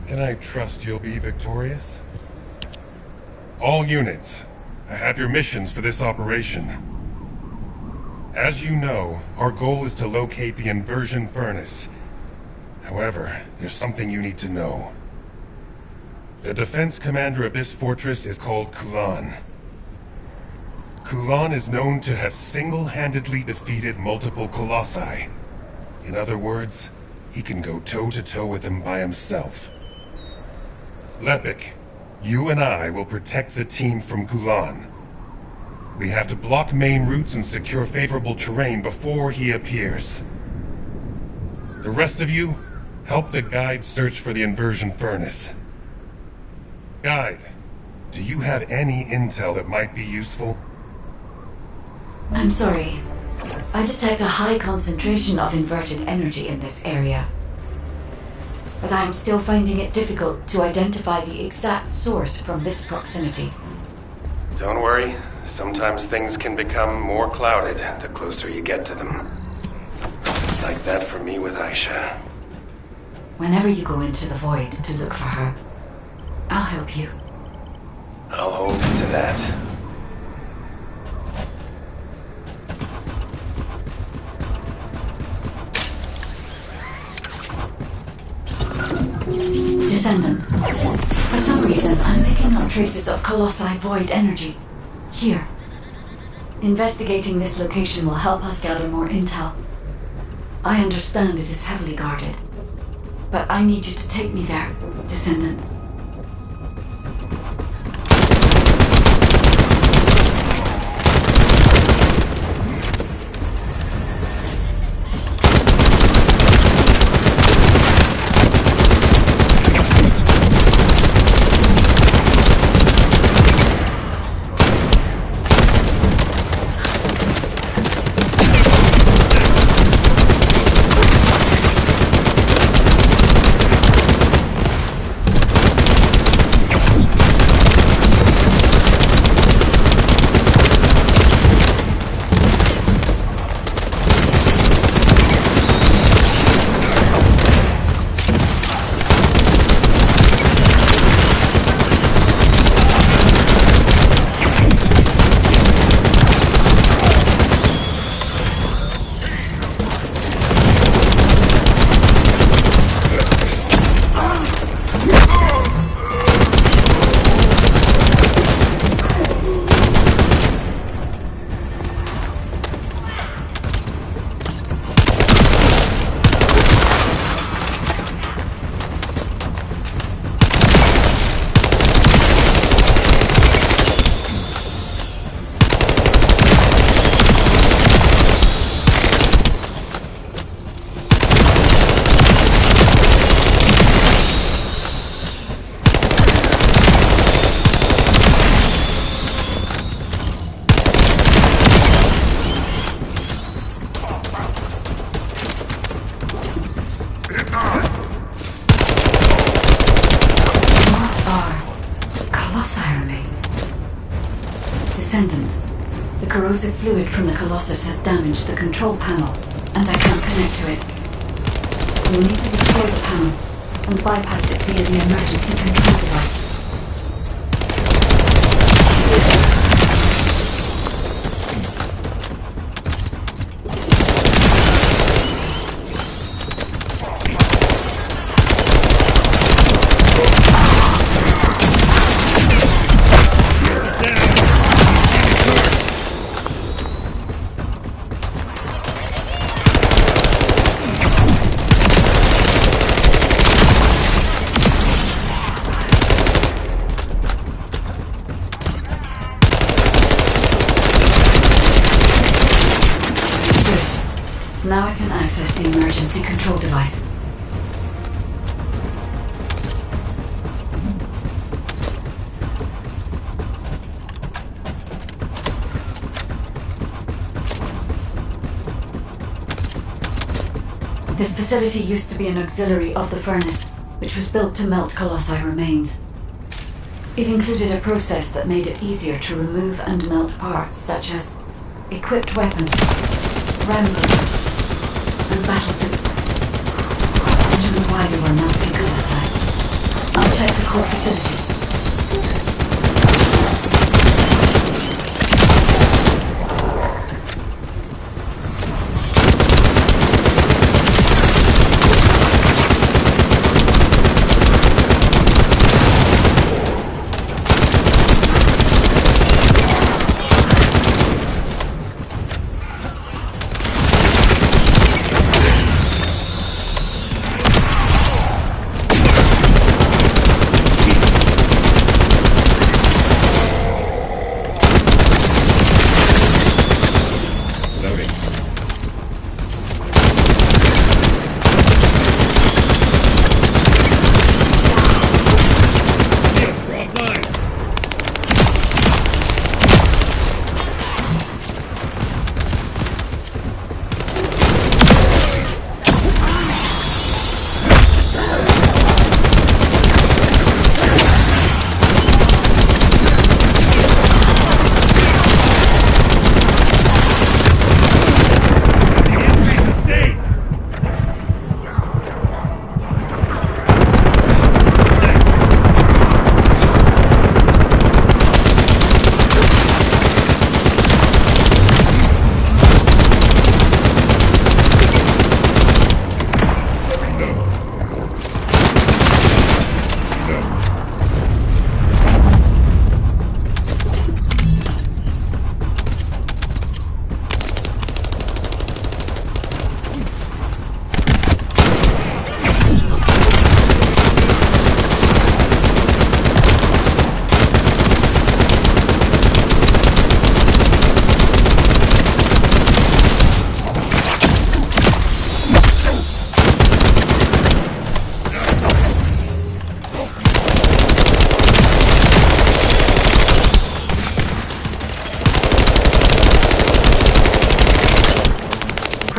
Can I trust you'll be victorious? All units, I have your missions for this operation. As you know, our goal is to locate the inversion furnace. However, there's something you need to know. The defense commander of this fortress is called Kulan. Kulan is known to have single-handedly defeated multiple Colossi. In other words, he can go toe-to-toe with them by himself. Lepik, you and I will protect the team from Kulan. We have to block main routes and secure favorable terrain before he appears. The rest of you, help the guide search for the inversion furnace. Guide, do you have any intel that might be useful? I'm sorry. I detect a high concentration of inverted energy in this area. But I'm still finding it difficult to identify the exact source from this proximity. Don't worry. Sometimes things can become more clouded the closer you get to them. Like that for me with Aisha. Whenever you go into the void to look for her, I'll help you. I'll hold you to that. Descendant. For some reason, I'm picking up traces of Colossi void energy. Here. Investigating this location will help us gather more intel. I understand it is heavily guarded, but I need you to take me there, Descendant. Descendant. The corrosive fluid from the Colossus has damaged the control panel, and I can't connect to it. We'll need to destroy the panel and bypass it via the emergency control device. Now I can access the emergency control device. This facility used to be an auxiliary of the furnace, which was built to melt Colossi remains. It included a process that made it easier to remove and melt parts such as equipped weapons, ramblers, and battlesuits. I don't know why they were melting Colossi. I'll check the core facility.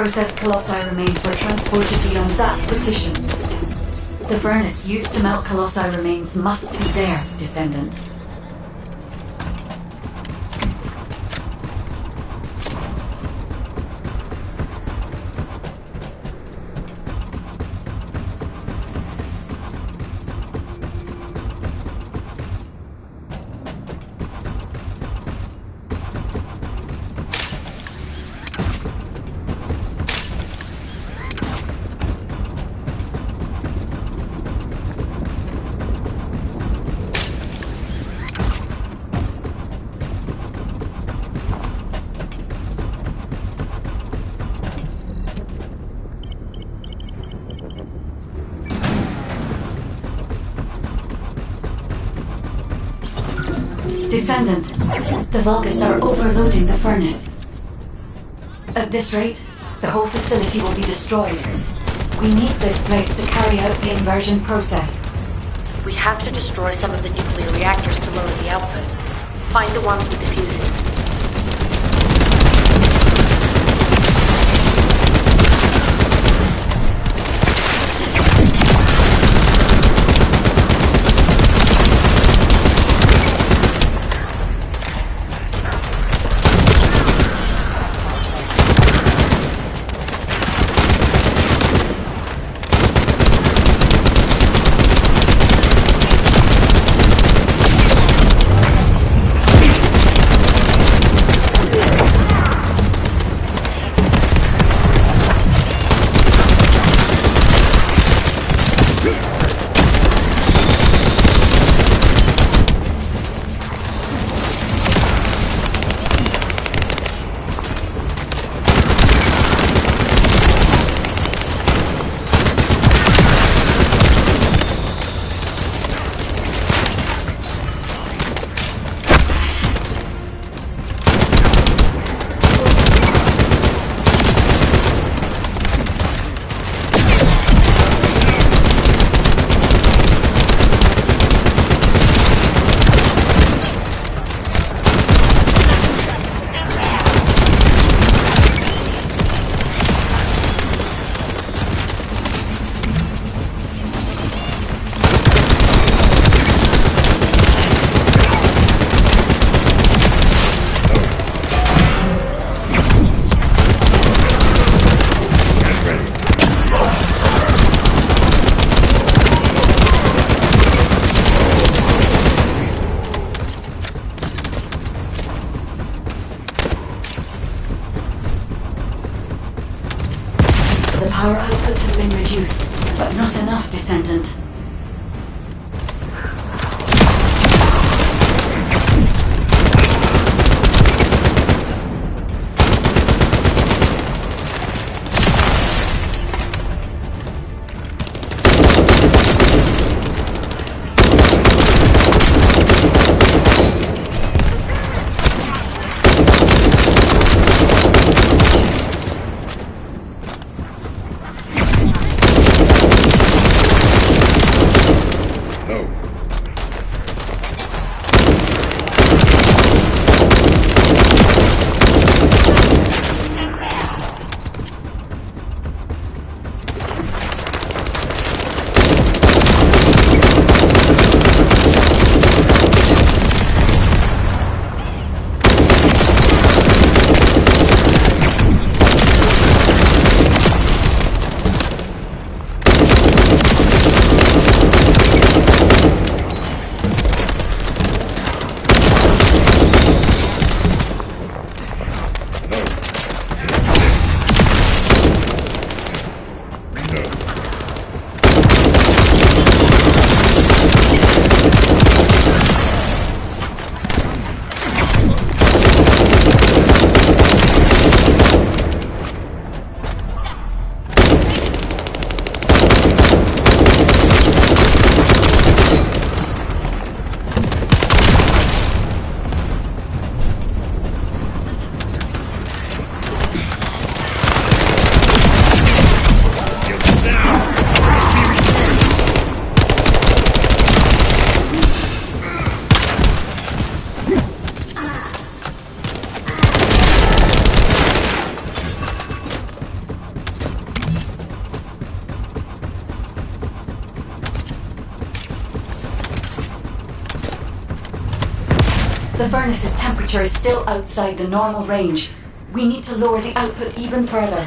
processed colossi remains were transported beyond that partition. The furnace used to melt colossi remains must be there, Descendant. Descendant, the Vulgus are overloading the furnace. At this rate, the whole facility will be destroyed. We need this place to carry out the inversion process. We have to destroy some of the nuclear reactors to lower the output. Find the ones with the fuses. The power output has been reduced, but not enough, Descendant. The furnace's temperature is still outside the normal range. We need to lower the output even further.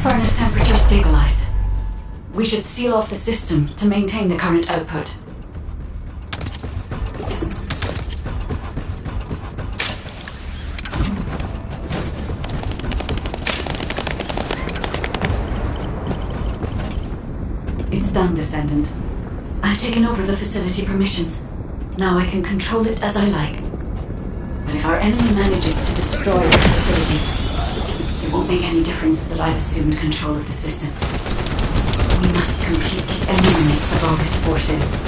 Furnace temperature stabilized. We should seal off the system to maintain the current output. It's done, Descendant. I've taken over the facility permissions. Now I can control it as I like. But if our enemy manages to destroy the facility, it won't make any difference that I've assumed control of the system. We must completely eliminate the Vulgus forces.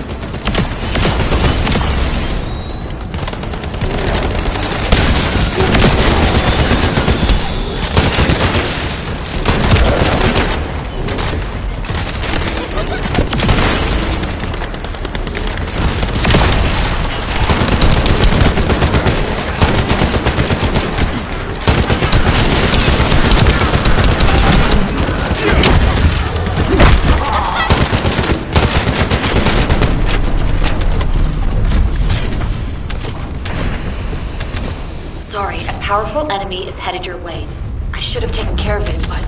Sorry, a powerful enemy is headed your way. I should have taken care of it, but...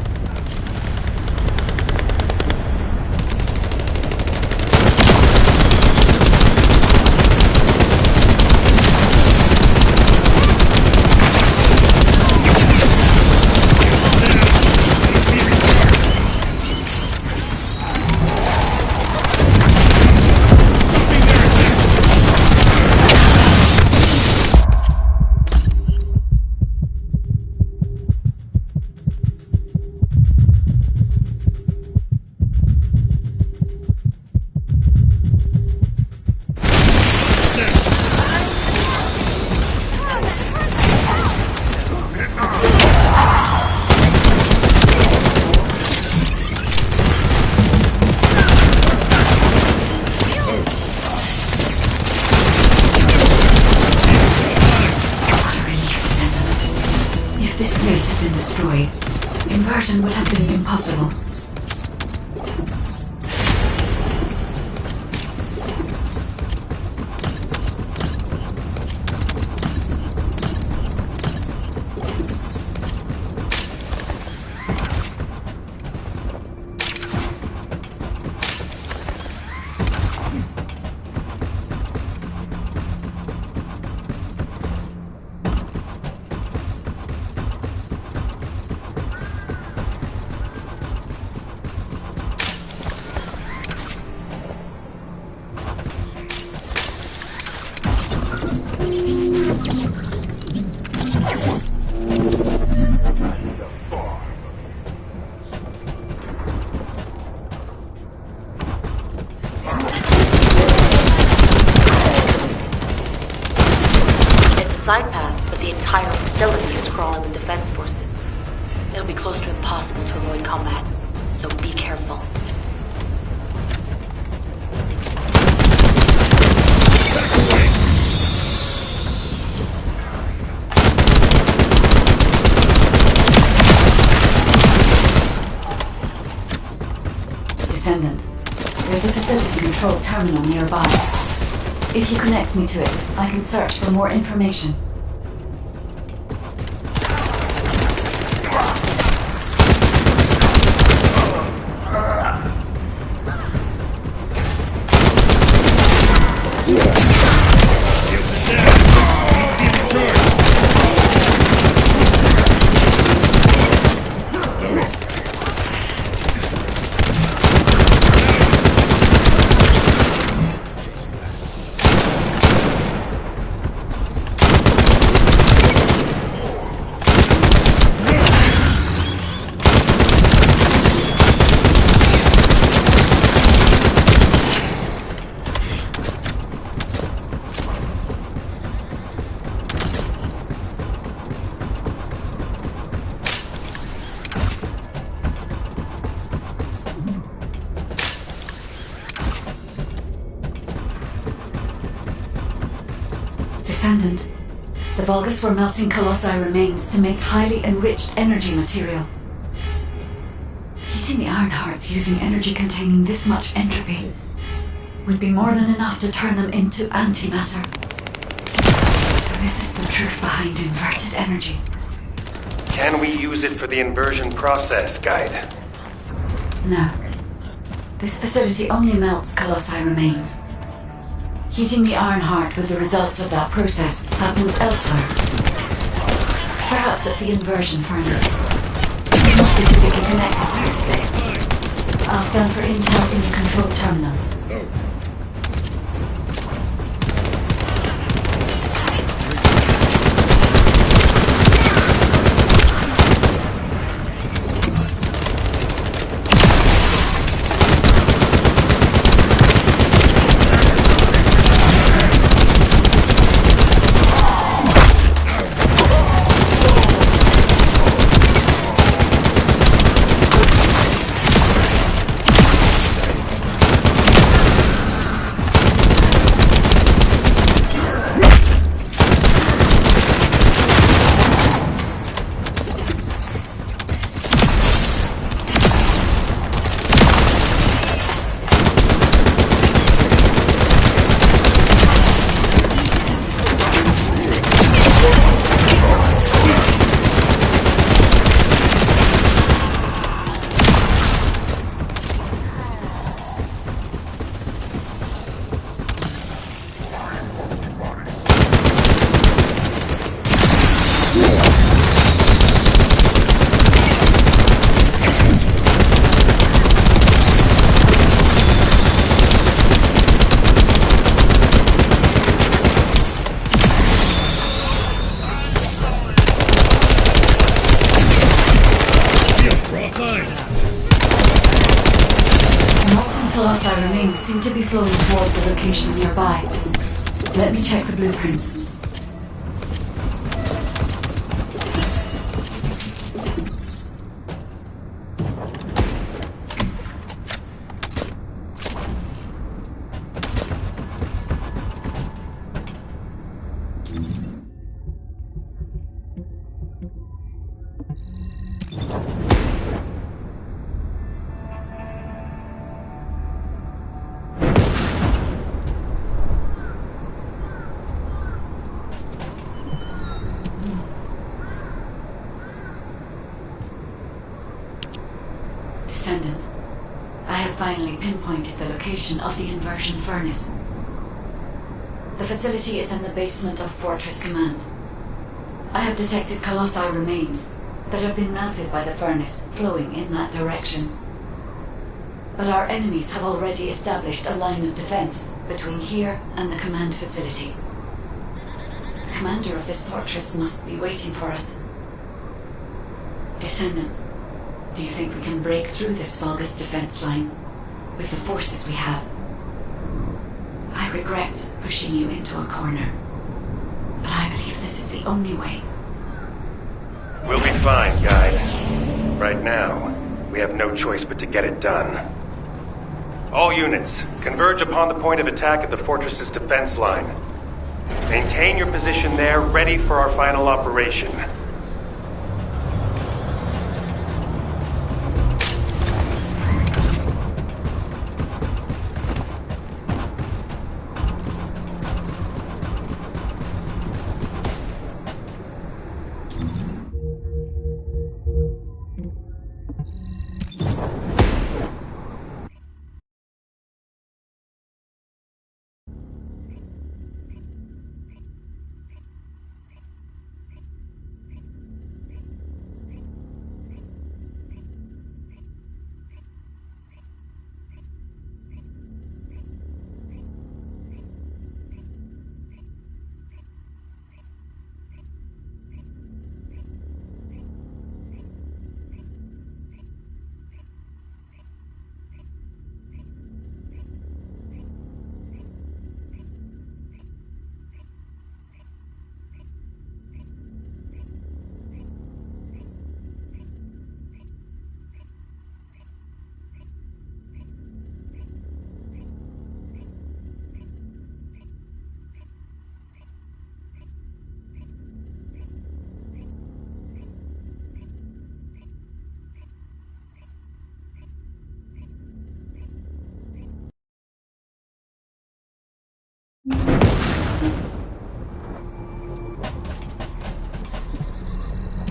If this place had been destroyed, inversion would have been impossible. side path, but the entire facility is crawling with defense forces. It'll be close to impossible to avoid combat, so be careful. Descendant, there's a facility-controlled terminal nearby. If you connect me to it, I can search for more information. Descendant, the Vulgus were melting Colossi remains to make highly enriched energy material. Heating the iron hearts using energy containing this much entropy would be more than enough to turn them into antimatter. So this is the truth behind inverted energy. Can we use it for the inversion process, Guide? No. This facility only melts Colossi remains. Heating the iron heart with the results of that process happens elsewhere. Perhaps at the inversion furnace. It must be physically connected to this place. I'll scan for intel in the control terminal. Colossi remains seem to be flowing towards a location nearby. Let me check the blueprints. Descendant, I have finally pinpointed the location of the inversion furnace. The facility is in the basement of Fortress Command. I have detected Colossi remains that have been melted by the furnace flowing in that direction. But our enemies have already established a line of defense between here and the command facility. The commander of this fortress must be waiting for us. Descendant, do you think we can break through this Vulgus defense line with the forces we have? I regret pushing you into a corner, but I believe this this is the only way. We'll be fine, Guide. Right now, we have no choice but to get it done. All units, converge upon the point of attack at the fortress's defense line. Maintain your position there, ready for our final operation.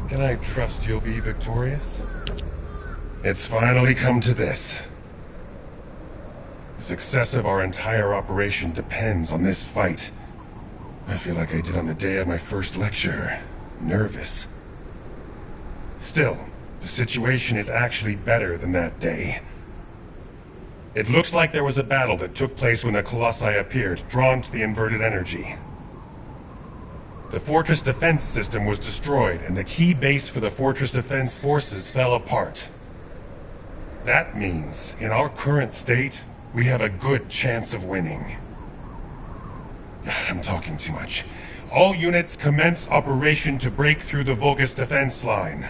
Can I trust you'll be victorious? It's finally come to this. The success of our entire operation depends on this fight. I feel like I did on the day of my first lecture. Nervous. Still, the situation is actually better than that day. It looks like there was a battle that took place when the Colossi appeared, drawn to the inverted energy. The fortress defense system was destroyed, and the key base for the fortress defense forces fell apart. That means, in our current state, we have a good chance of winning. I'm talking too much. All units commence operation to break through the Vulgus defense line.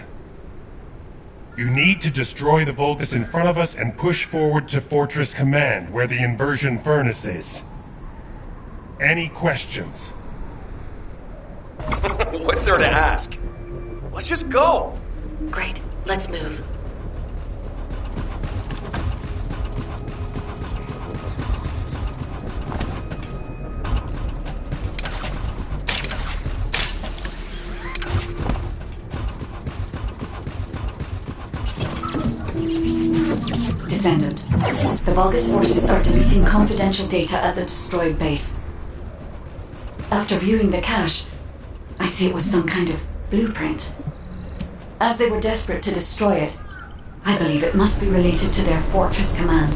You need to destroy the Vulgus in front of us and push forward to Fortress Command, where the inversion furnace is. Any questions? What's there to ask? Let's just go! Great, let's move. Descendant. The Vulgus forces are deleting confidential data at the destroyed base. After viewing the cache, I see it was some kind of blueprint. As they were desperate to destroy it, I believe it must be related to their fortress command.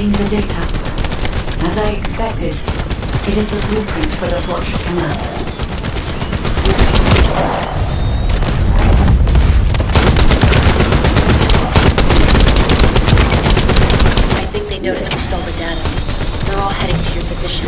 The data. As I expected, it is the blueprint for the fortress command. I think they noticed we stole the data. They're all heading to your position.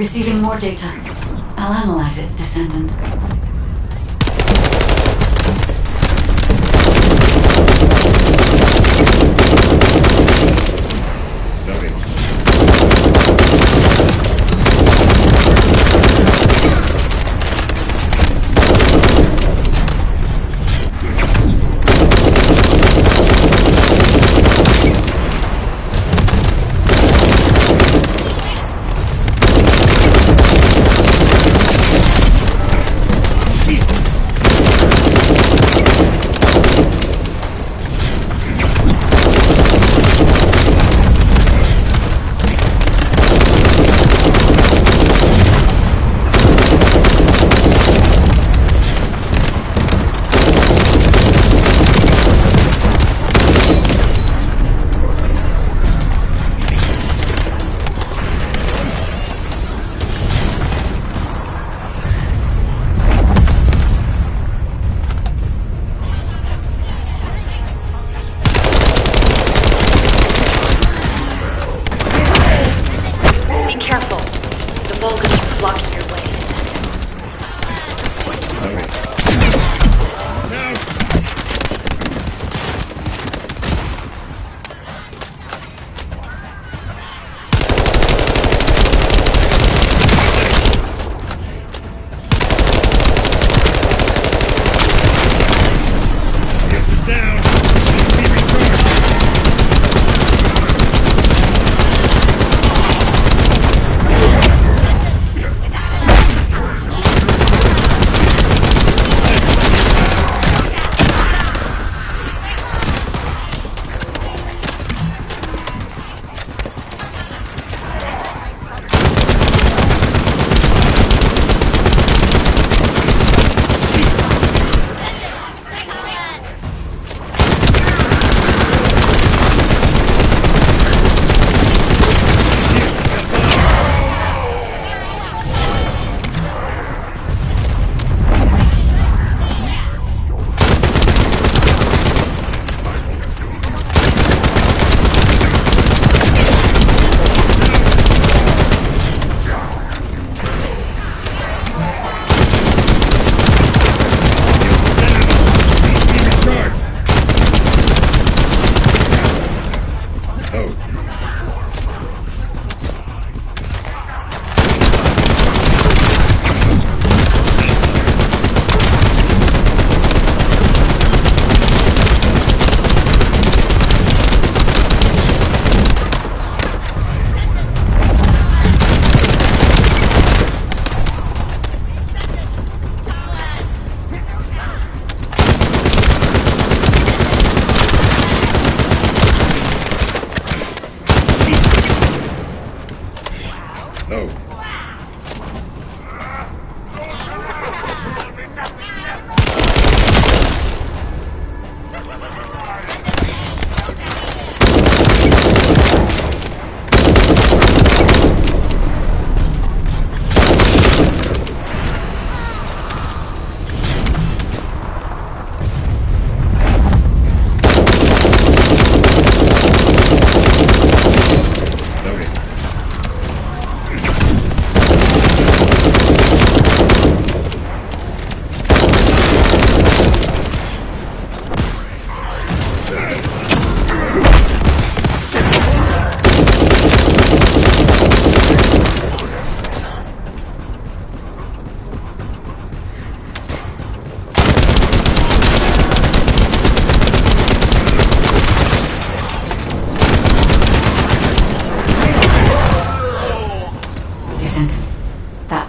Receiving more data. I'll analyze it, Descendant.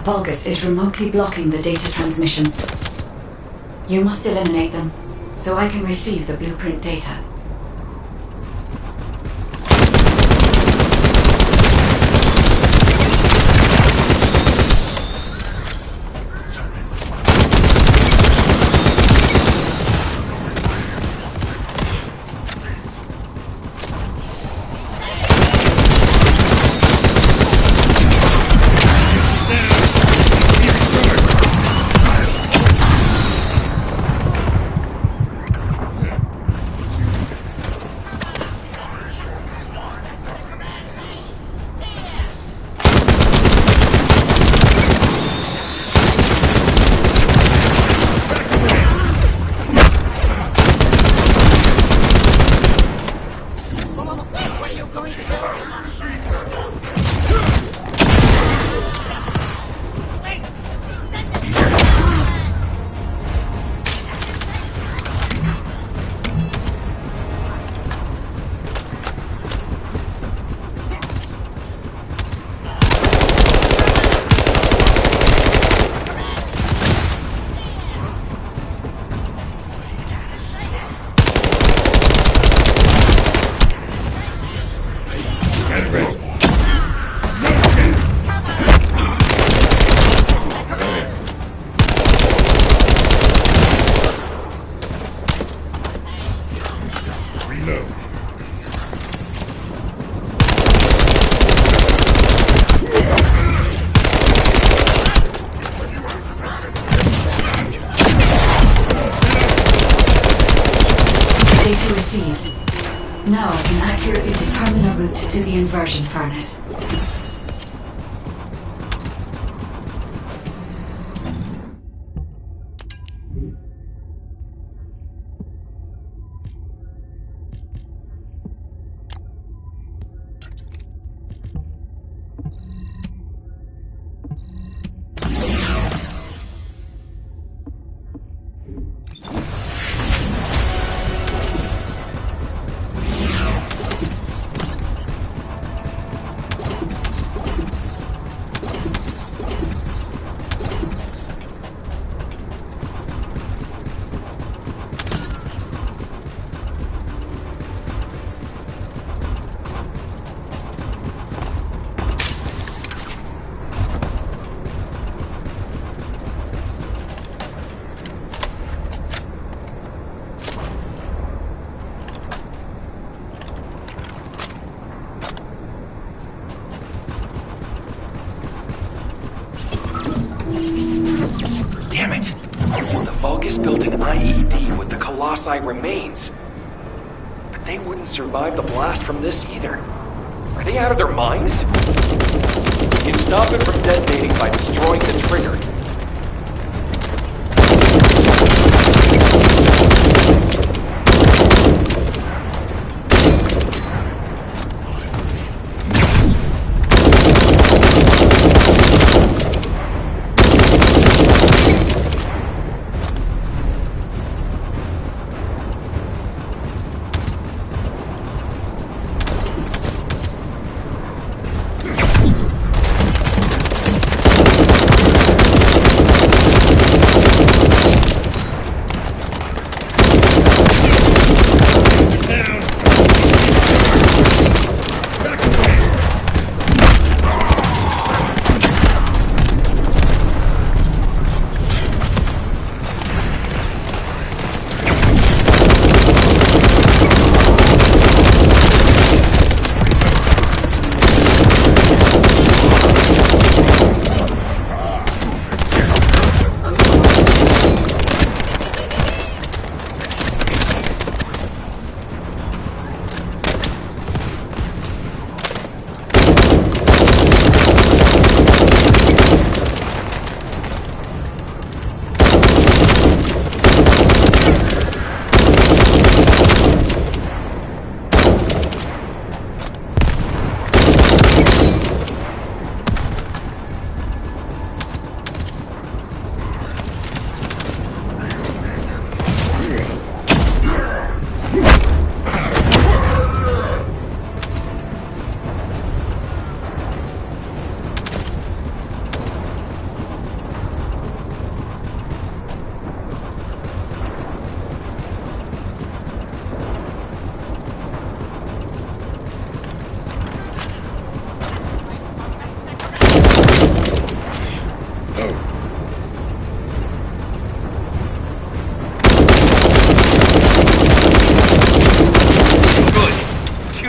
Vulgus is remotely blocking the data transmission. You must eliminate them, so I can receive the blueprint data. low. Data received. Now I can accurately determine a route to the inversion furnace. Damn it! The Vulgus built an IED with the Colossi remains. But they wouldn't survive the blast from this either. Are they out of their minds? You can stop it from detonating by destroying the trigger.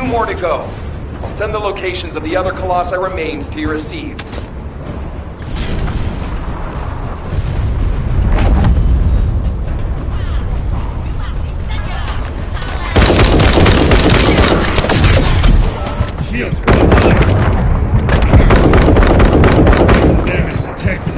More to go. I'll send the locations of the other Colossi remains to your receive. Shields. Damage detected.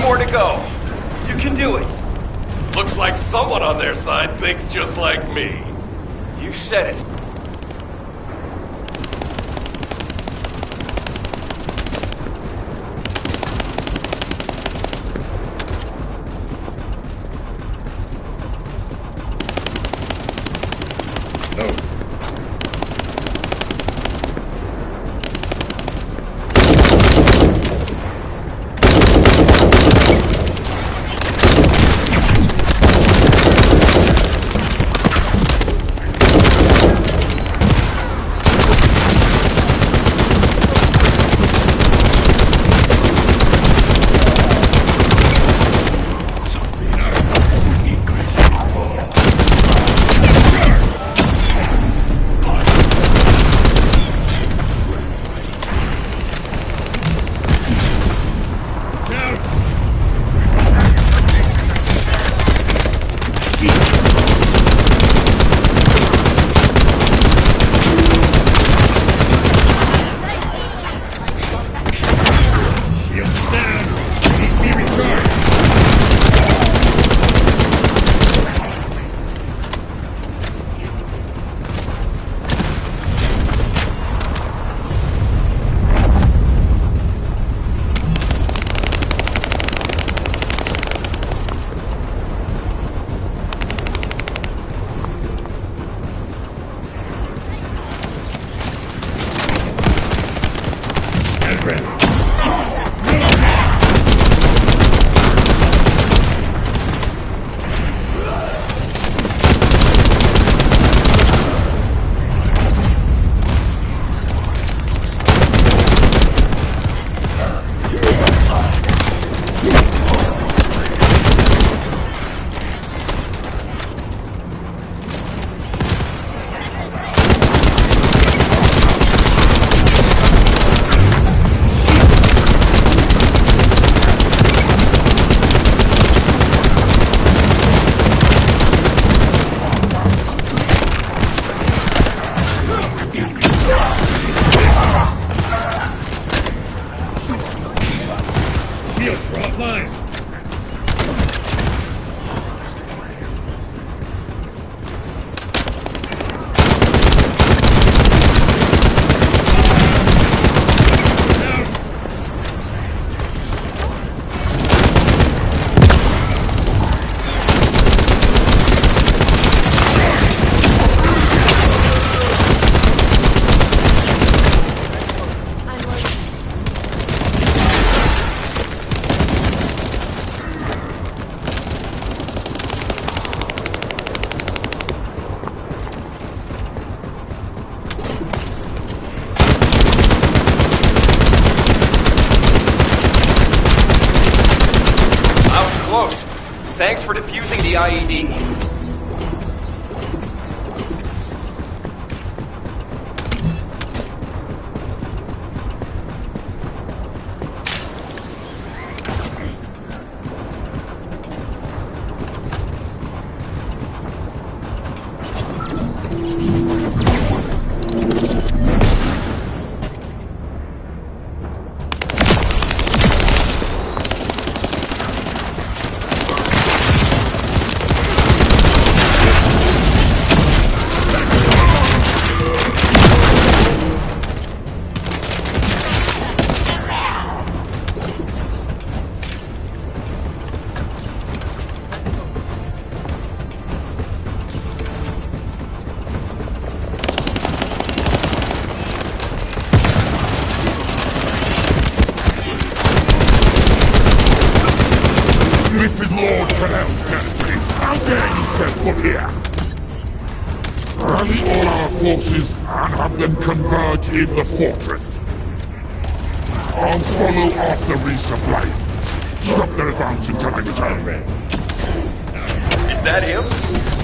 more to go. You can do it. Looks like someone on their side thinks just like me. You said it. Thanks for defusing the IED. This is Lord Corell's territory. How dare you step foot here? Rally all our forces and have them converge in the fortress. I'll follow after resupply. Stop their advance until I return. Is that him?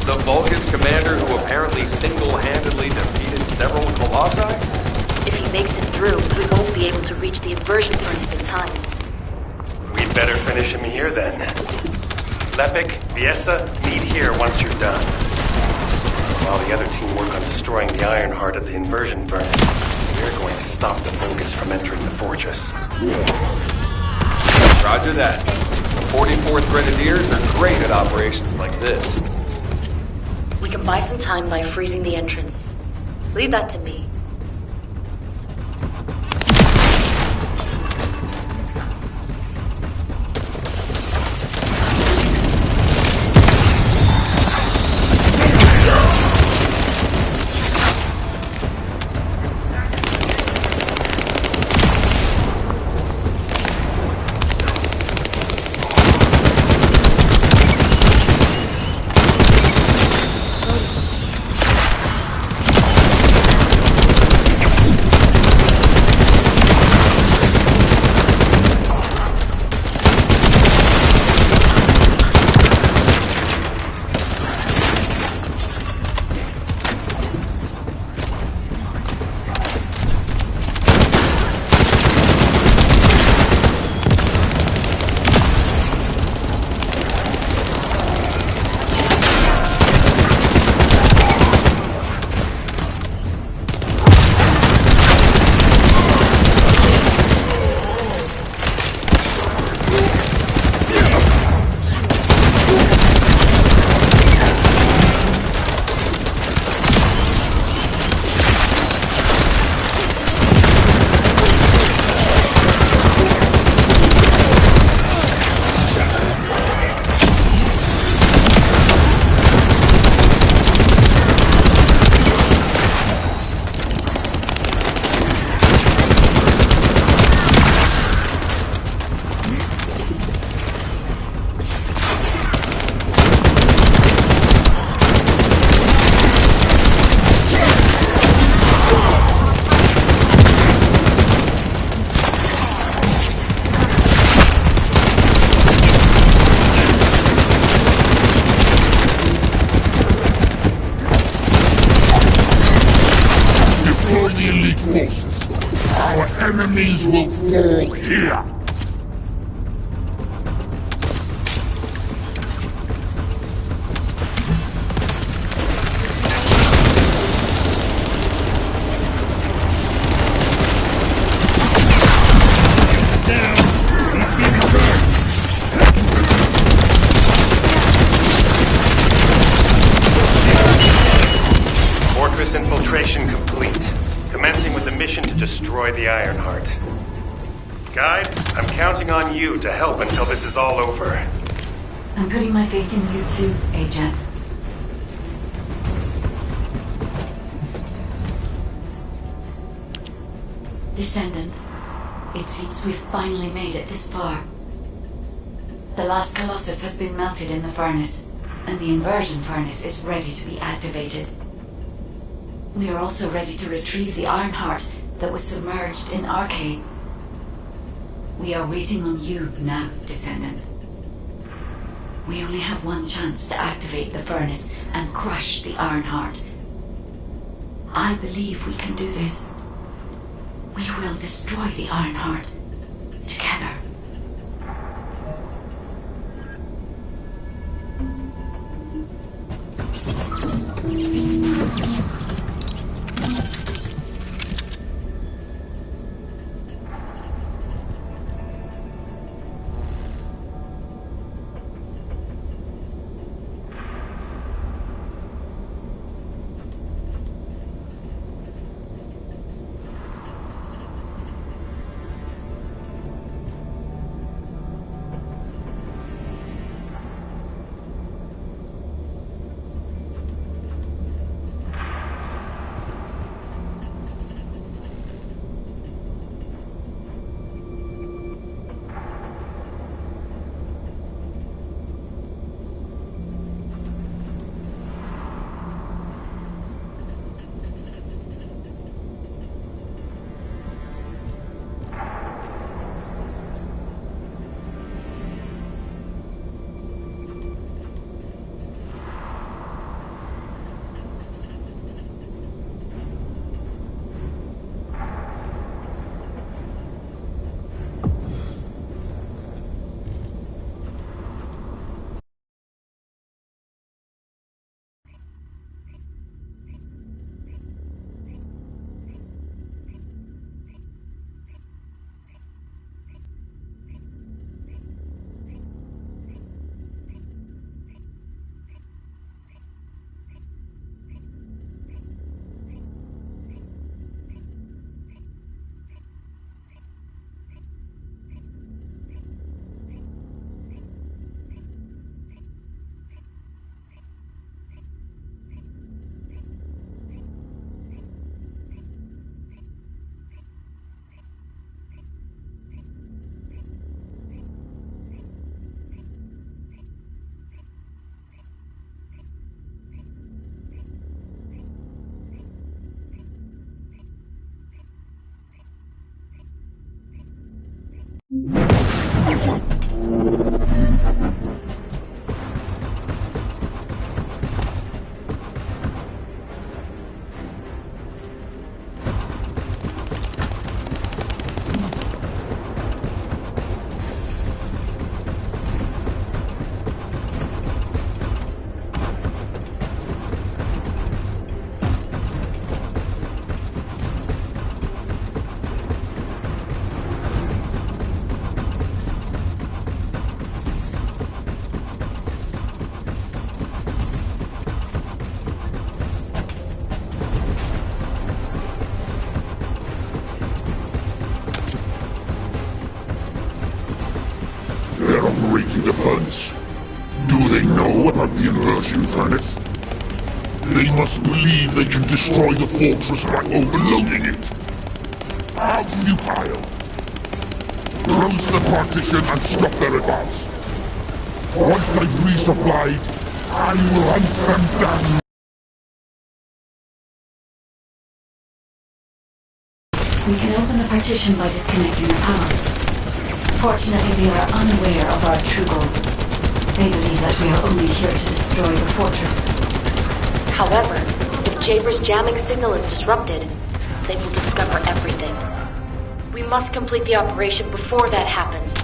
The Vulgus commander who apparently single-handedly defeated several Colossi? If he makes it through, we won't be able to reach the inversion furnace in time. We'd better finish him here then. Lepic, Viesa, meet here once you're done. While the other team work on destroying the iron heart of the inversion furnace, we're going to stop the Vulgus from entering the fortress. Roger that. 44th Grenadiers are great at operations like this. We can buy some time by freezing the entrance. Leave that to me. Enemies will fall here! Fortress infiltration complete. Commencing with the mission to destroy the Ironheart. Guide, I'm counting on you to help until this is all over. I'm putting my faith in you too, Ajax. Descendant, it seems we've finally made it this far. The last Colossus has been melted in the furnace, and the inversion furnace is ready to be activated. We are also ready to retrieve the Ironheart that was submerged in Arcade. We are waiting on you now, Descendant. We only have one chance to activate the furnace and crush the Ironheart. I believe we can do this. We will destroy the Ironheart together. operating the furnace? Do they know about the inversion furnace? They must believe they can destroy the fortress by overloading it. How futile! Close the partition and stop their advance. Once I've resupplied, I will hunt them down. We can open the partition by disconnecting the power. Fortunately, they are unaware of our true goal. They believe that we are only here to destroy the fortress. However, if Jaber's jamming signal is disrupted, they will discover everything. We must complete the operation before that happens.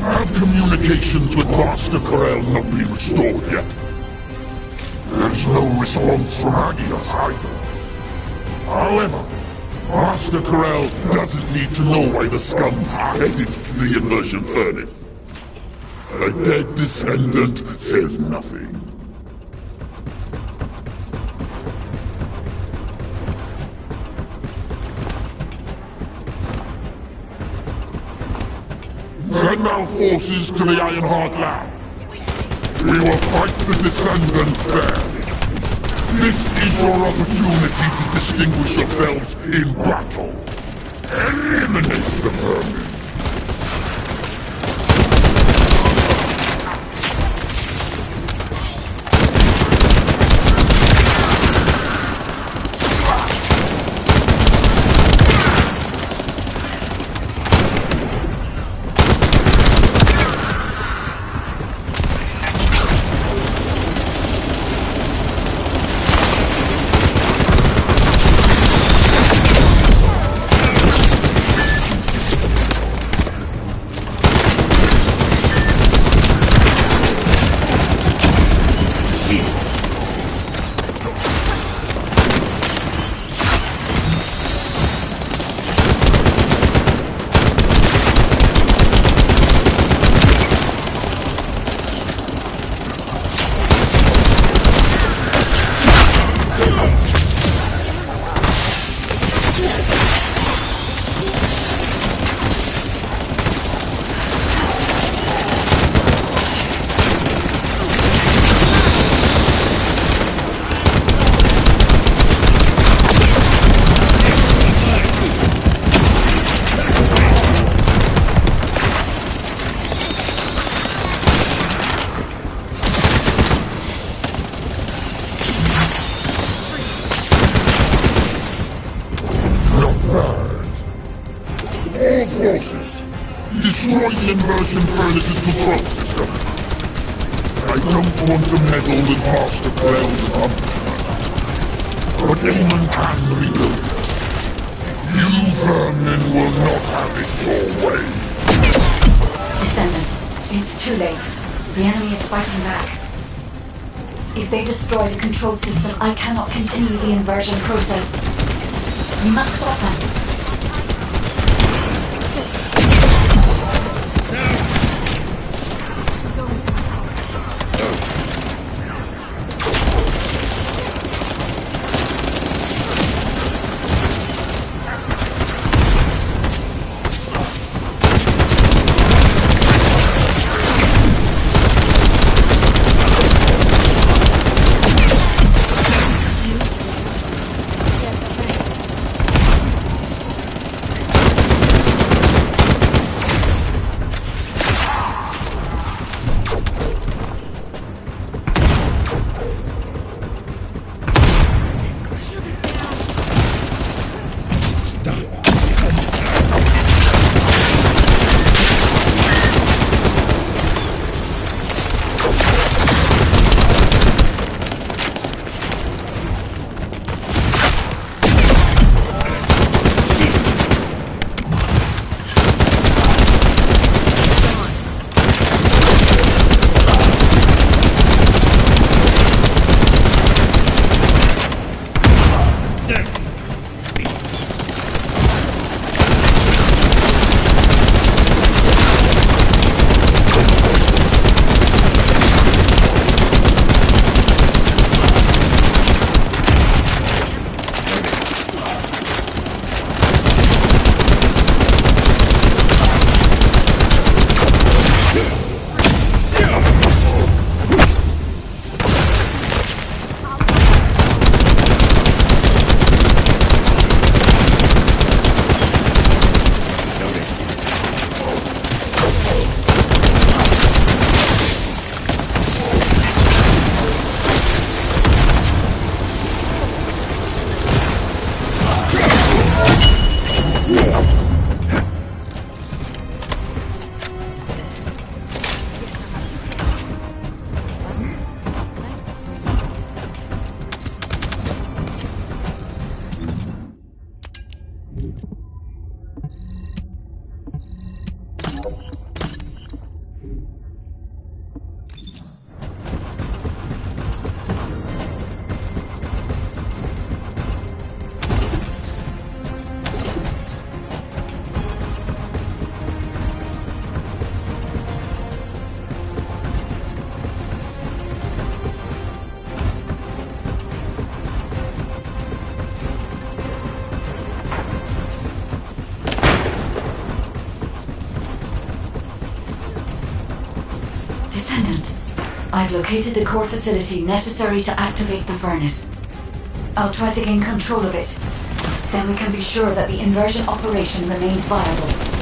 Have communications with Master Corel not been restored yet? There's no response from Agios either. However, Master Corel doesn't need to know why the scum are headed to the inversion furnace. A dead Descendant says nothing. Send our forces to the Ironheart lab. We will fight the Descendants there. This is your opportunity to distinguish yourselves in battle. Eliminate the vermin. All forces, destroy the inversion furnace's control system. I don't want to meddle with Master Corel's accomplishment, but Amon can rebuild. You vermin will not have it your way. Descendant, it's too late. The enemy is fighting back. If they destroy the control system, I cannot continue the inversion process. We must stop them. I've located the core facility necessary to activate the furnace. I'll try to gain control of it. Then we can be sure that the inversion operation remains viable.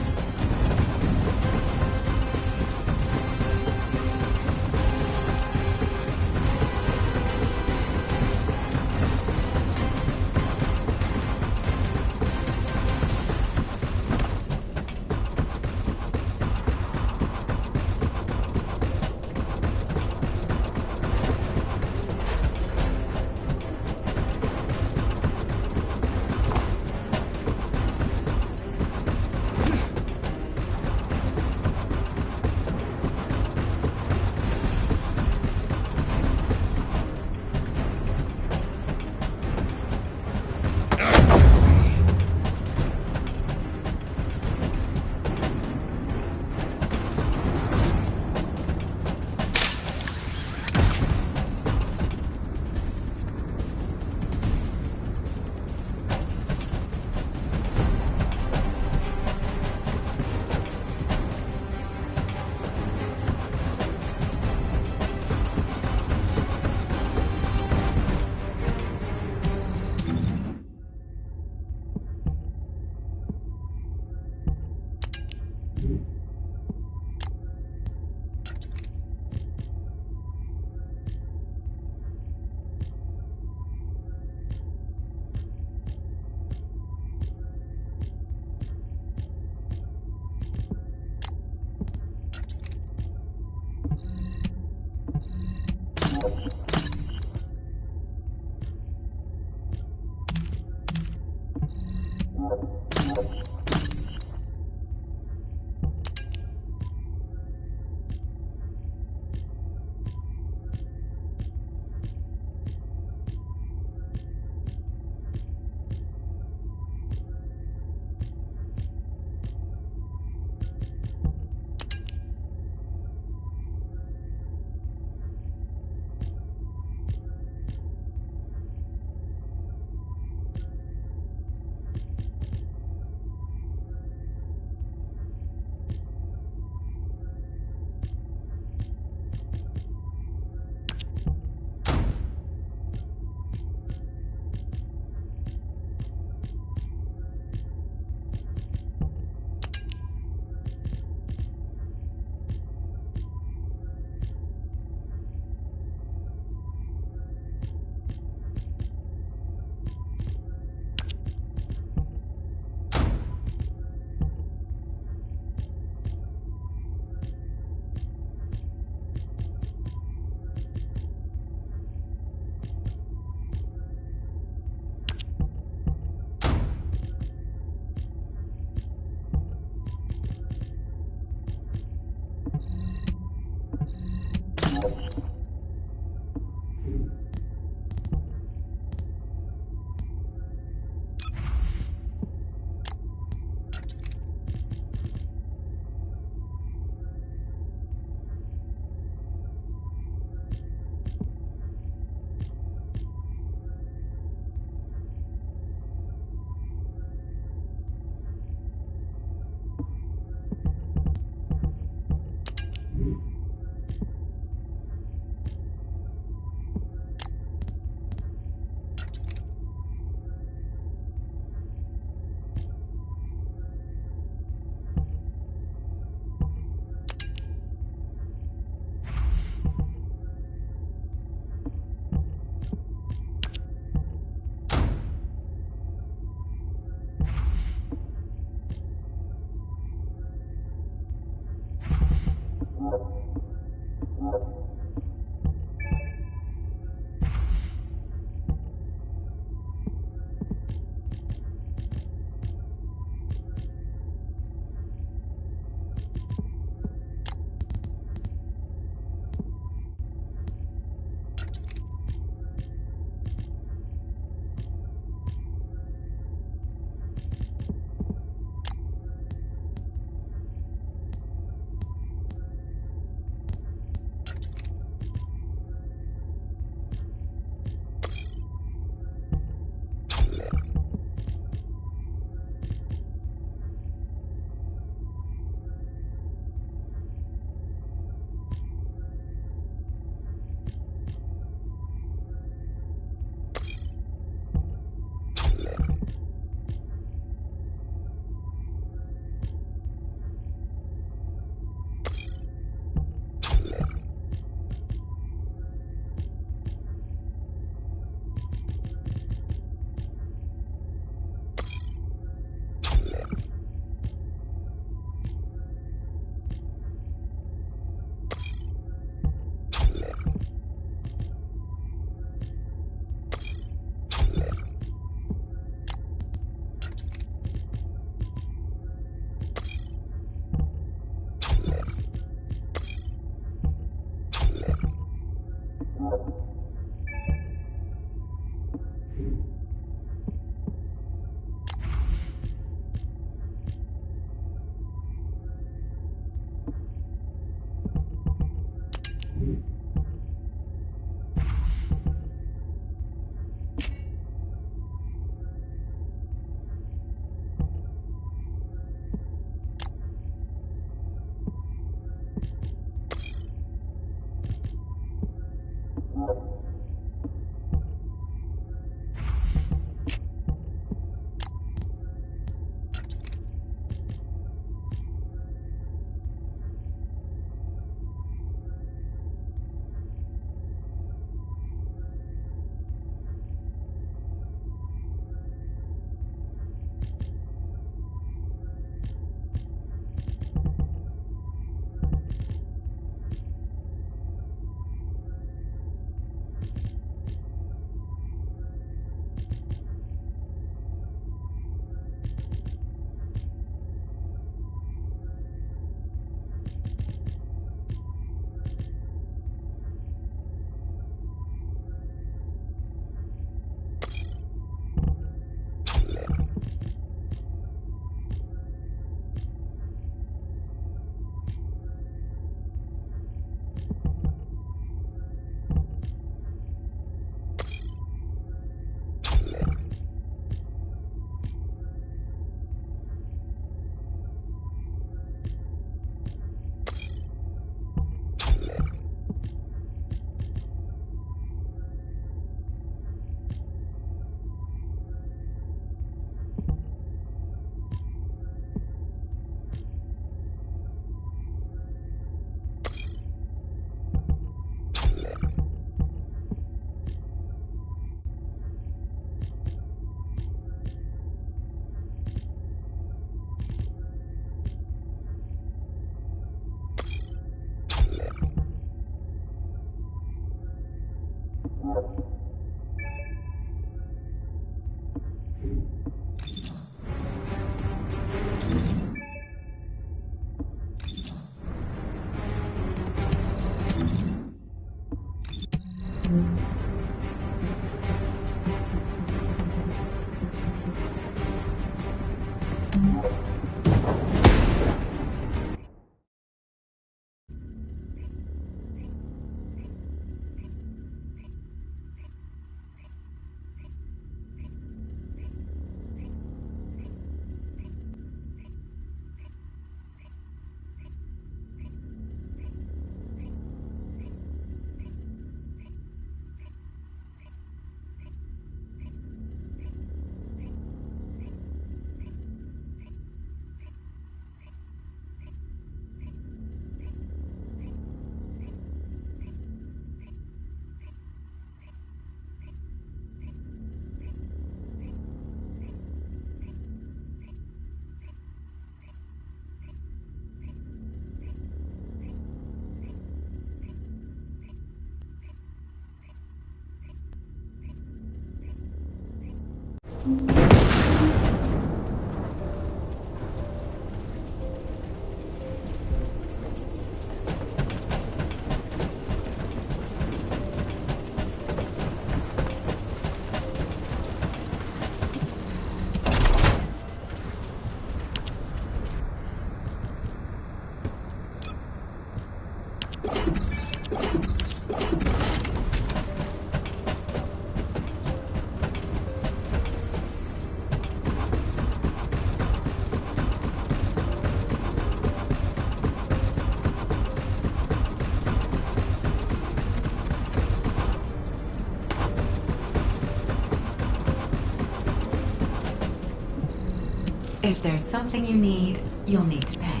If there's something you need, you'll need to pay.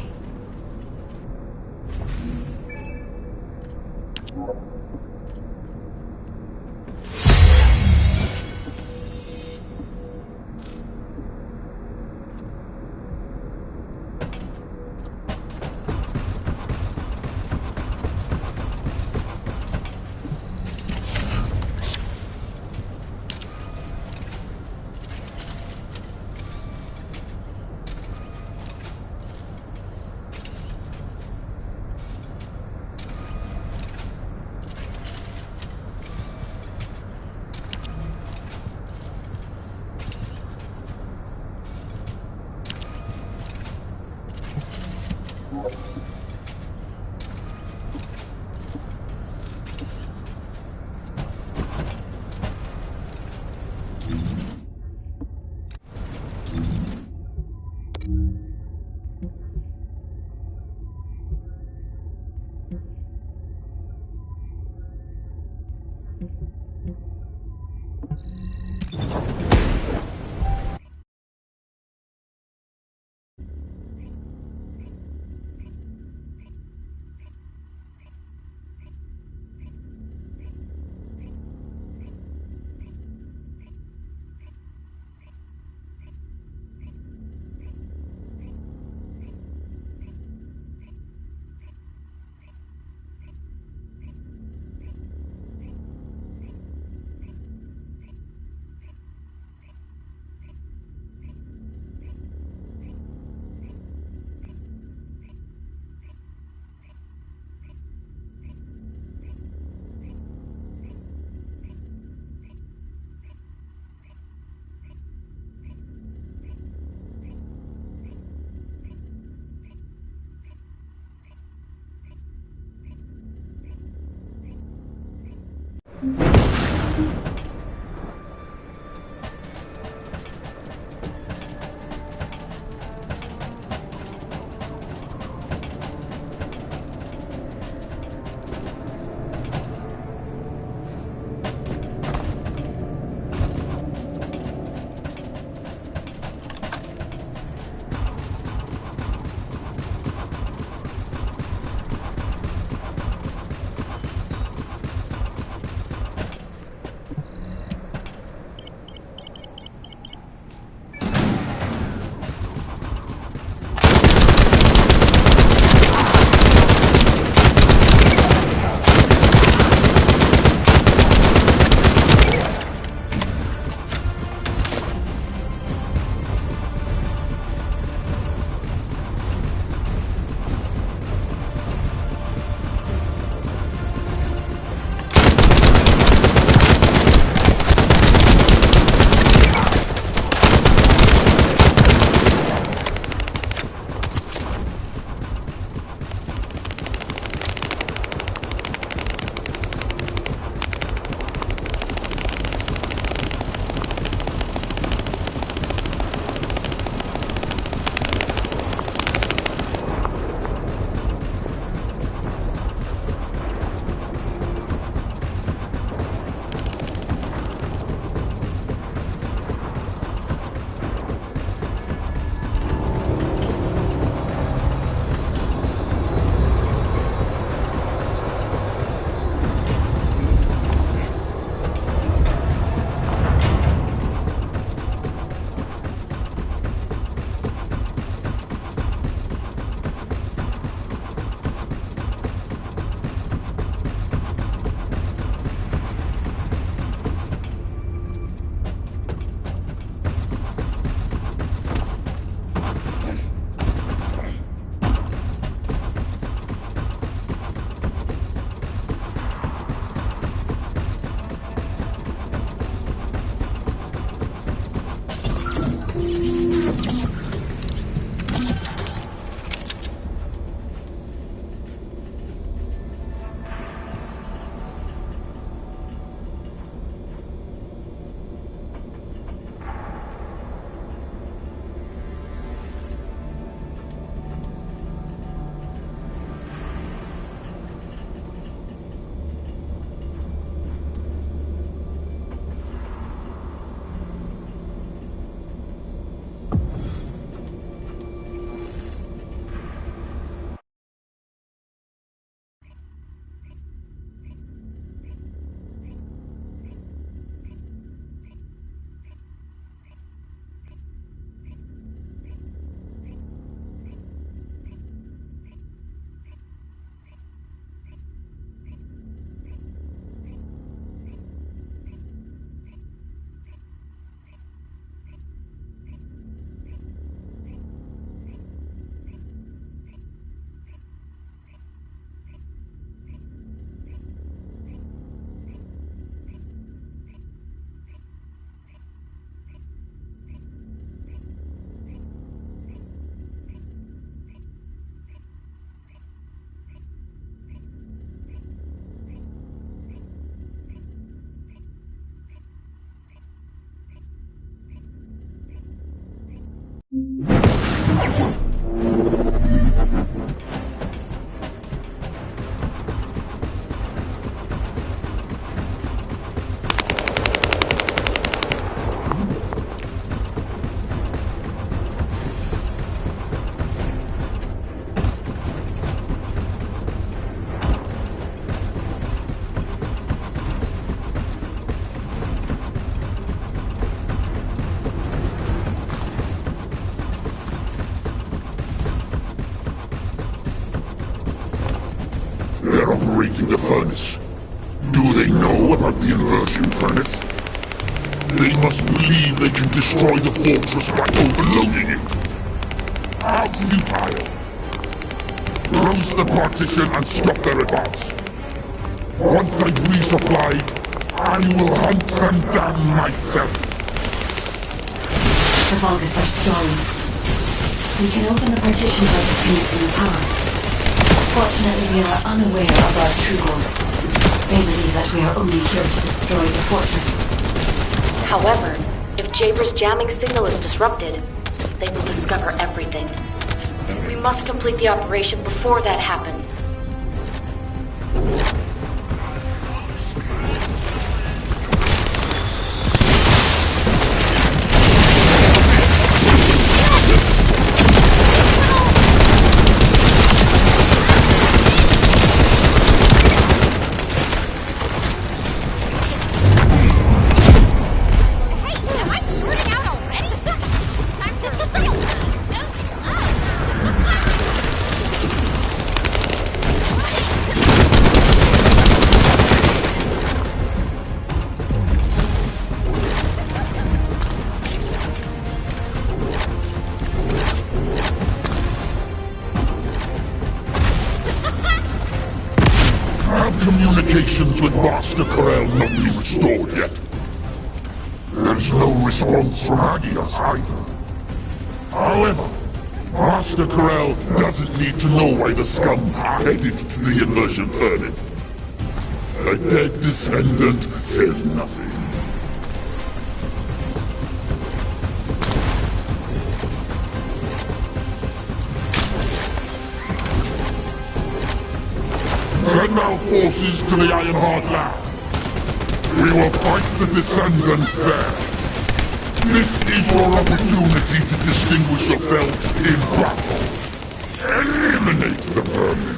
They're operating the furnace. Do they know about the inversion furnace? They must believe they can destroy the fortress by overloading it. How futile! Close the partition and stop their advance. Once I've resupplied, I will hunt them down myself. The Vulgus are stalling. We can open the partition by disconnecting the power. Fortunately, we are unaware of our true goal. They believe that we are only here to destroy the fortress. However, if Javer's jamming signal is disrupted, they will discover everything. We must complete the operation before that happens. Communications with Master Corel not been restored yet. There's no response from Agios either. However, Master Corel doesn't need to know why the scum are headed to the inversion furnace. A dead Descendant says nothing. Send our forces to the Ironheart lab. We will fight the Descendants there. This is your opportunity to distinguish yourself in battle. Eliminate the vermin.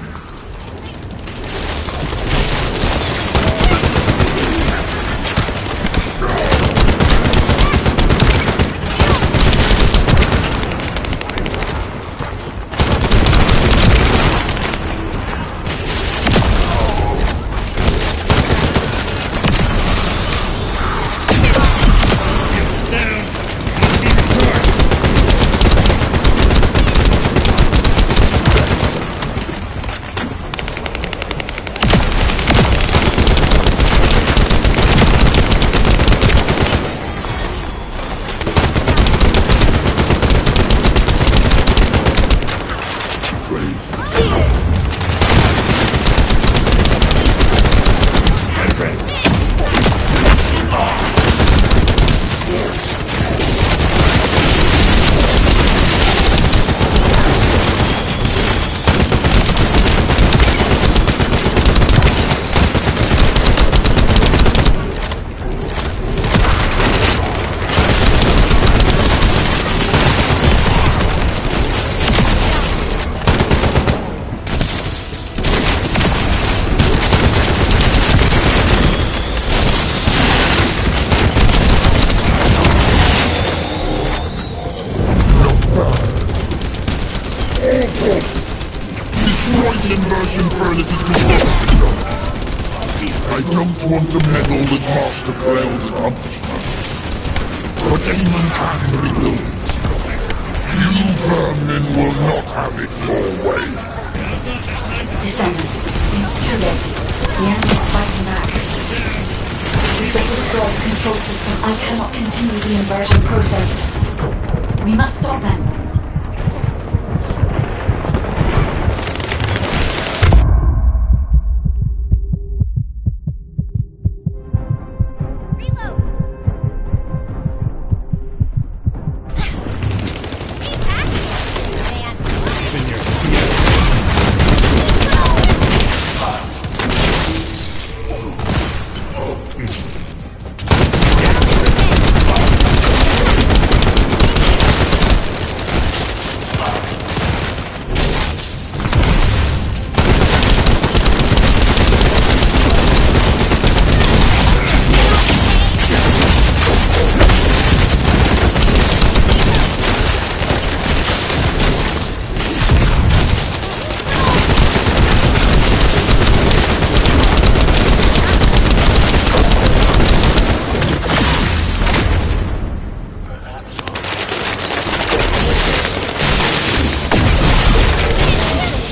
Inversion furnaces control. I don't want to meddle with Master Corel's accomplishments, but Damon can rebuild it. You vermin will not have it your way. Descendant, it's too late. The enemy's fighting back. They've destroyed the control system. I cannot continue the inversion process. We must stop them.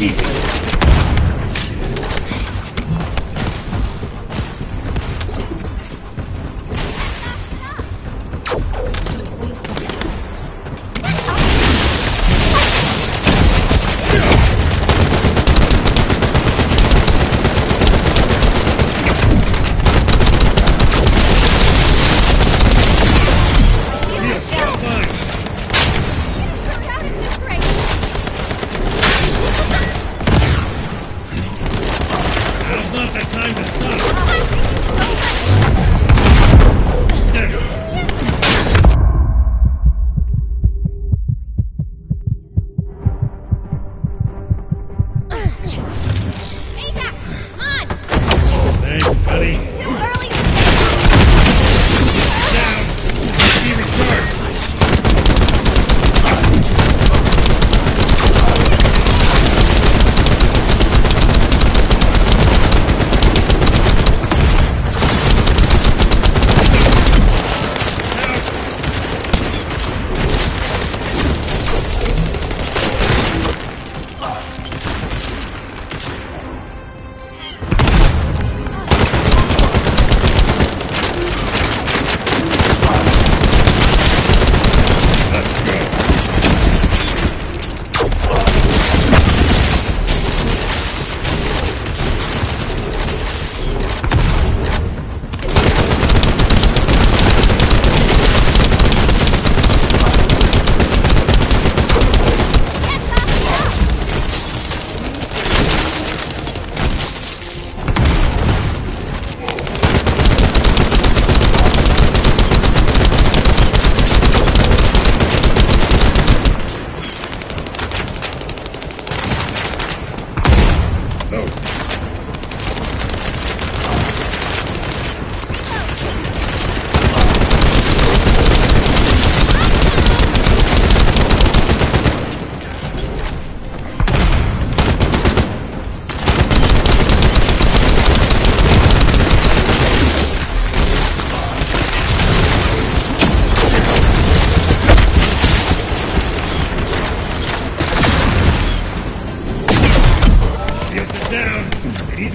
easy.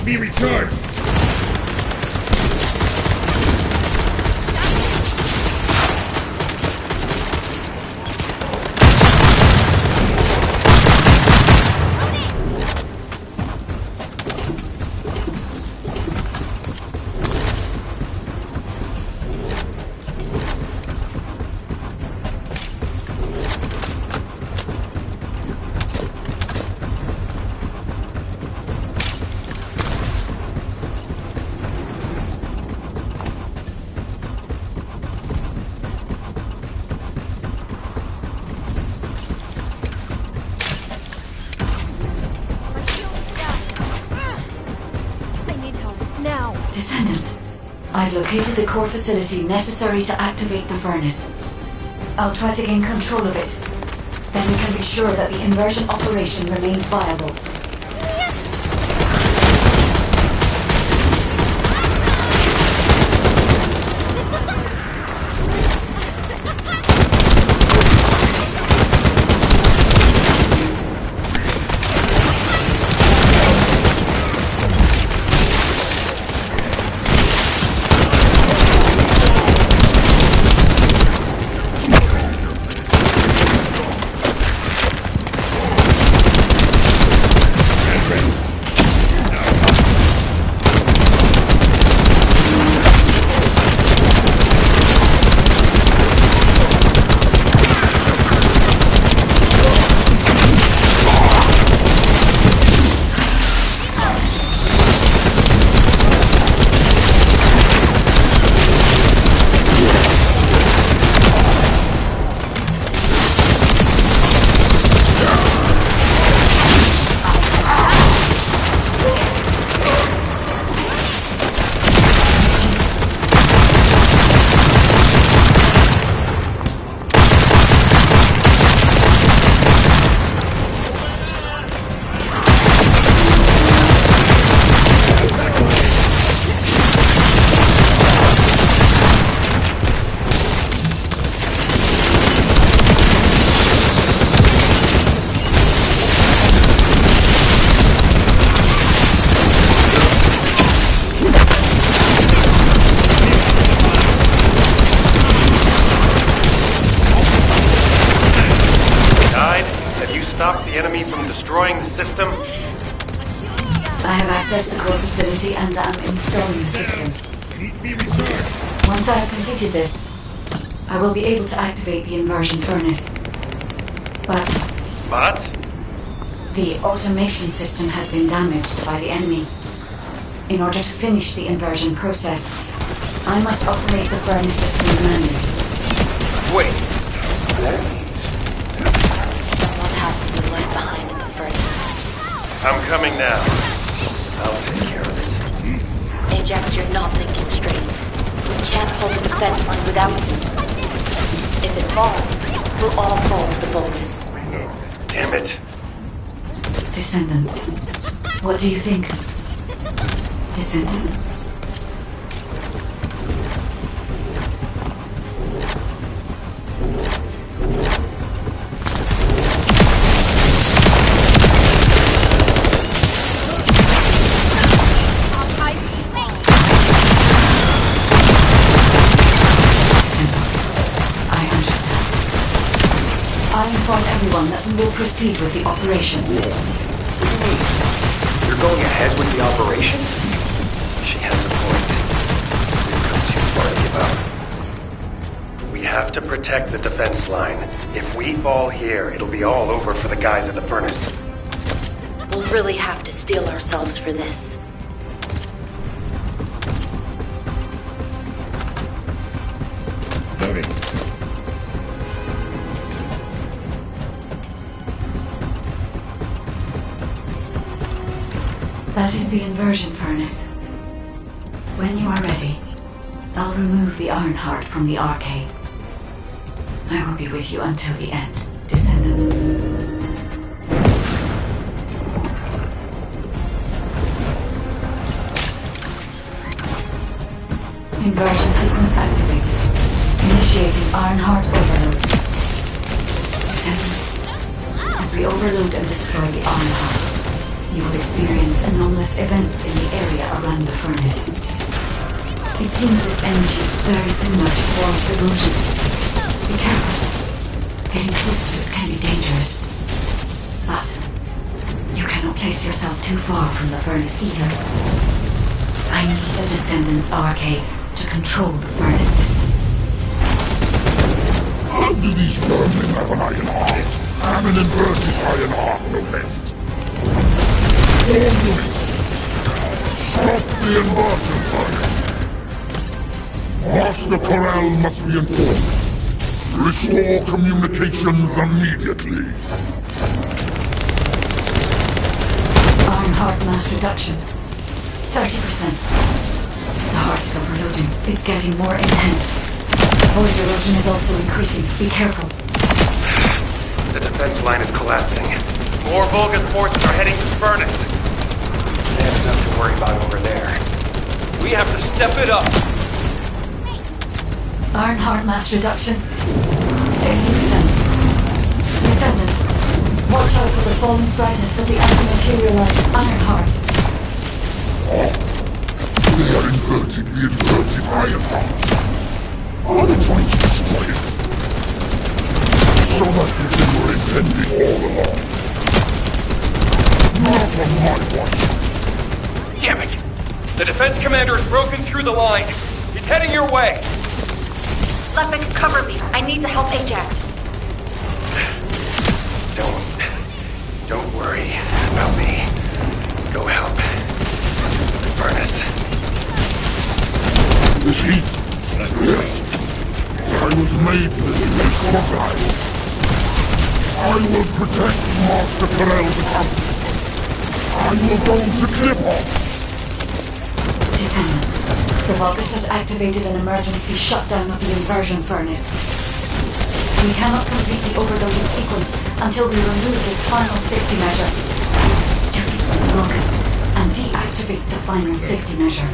Be recharged. Descendant, I've located the core facility necessary to activate the furnace. I'll try to gain control of it. Then we can be sure that the inversion operation remains viable. stop the enemy from destroying the system? I have accessed the core facility and am installing the system. Once I have completed this, I will be able to activate the inversion furnace. But? The automation system has been damaged by the enemy. In order to finish the inversion process, I must operate the furnace system manually. Wait. That means... Someone has to be left behind in the furnace. I'm coming now. I'll take care of it. Ajax, you're not thinking straight. We can't hold the defense line without you. If it falls, we'll all fall to the Vulgus. Damn it. Descendant. What do you think? Descendant? I inform everyone that we will proceed with the operation. What do you mean? You're going ahead with the operation? She has a point. We've come too far to give up. We have to protect the defense line. If we fall here, it'll be all over for the guys at the furnace. We'll really have to steel ourselves for this. Loading. That is the inversion furnace. When you are ready, I'll remove the iron heart from the arcade. I will be with you until the end, Descendant. Inversion sequence activated. Initiating iron heart overload. Descendant. As we overload and destroy the iron heart, you will experience anomalous events in the area around the furnace. It seems this energy is very similar to warm erosion. Be careful. Getting close to it can be dangerous. But you cannot place yourself too far from the furnace either. I need a Descendant's arcade to control the furnace system. How do these vermin have an iron heart? I'm an inverted iron heart, no less. Always stop the inversion furnace. Master Corral must be informed. Restore communications immediately. Iron heart mass reduction. 30%. The heart is overloading. It's getting more intense. Void erosion is also increasing. Be careful. The defense line is collapsing. More Vulgus forces are heading to the furnace. They have enough to worry about over there. We have to step it up. Iron heart mass reduction. 60%. Descendant. Watch out for the falling fragments of the anti-materialized iron heart. They are inverting the inverted iron heart. Are they trying to destroy it? So that's what they were intending all along. Not on my watch. Damn it! The defense commander has broken through the line. He's heading your way. Lepic, cover me. I need to help Ajax. Don't worry about me. Go help. The furnace. This heat. Yes. I was made for this place crocodile. I will protect Master Corral the Conqueror. I will go to Clip-Off. Descendant. The Vulgus has activated an emergency shutdown of the inversion furnace. We cannot complete the overloading sequence until we remove this final safety measure. Defeat the Vulgus and deactivate the final safety measure.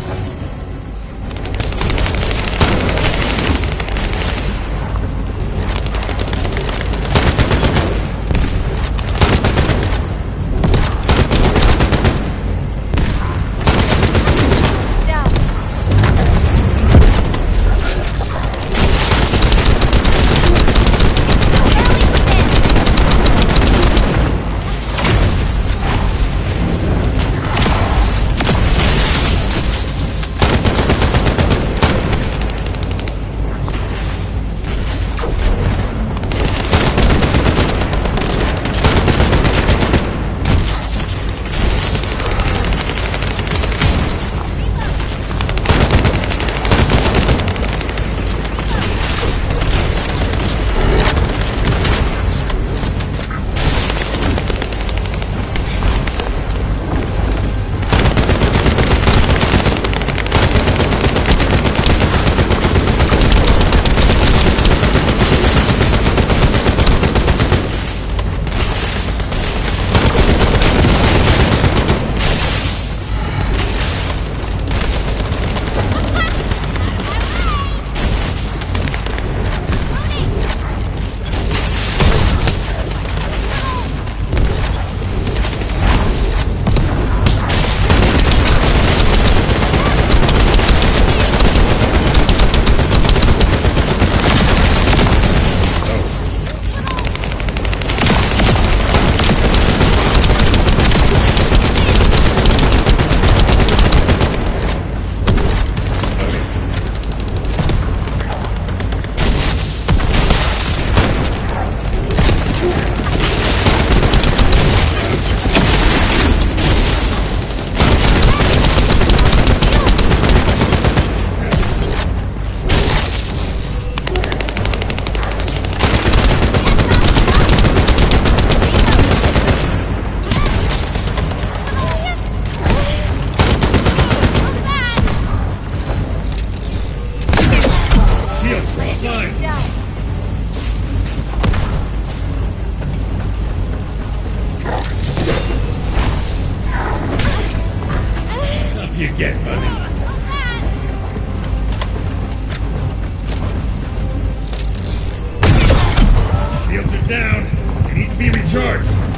get, buddy. Shields are down. They need to be recharged.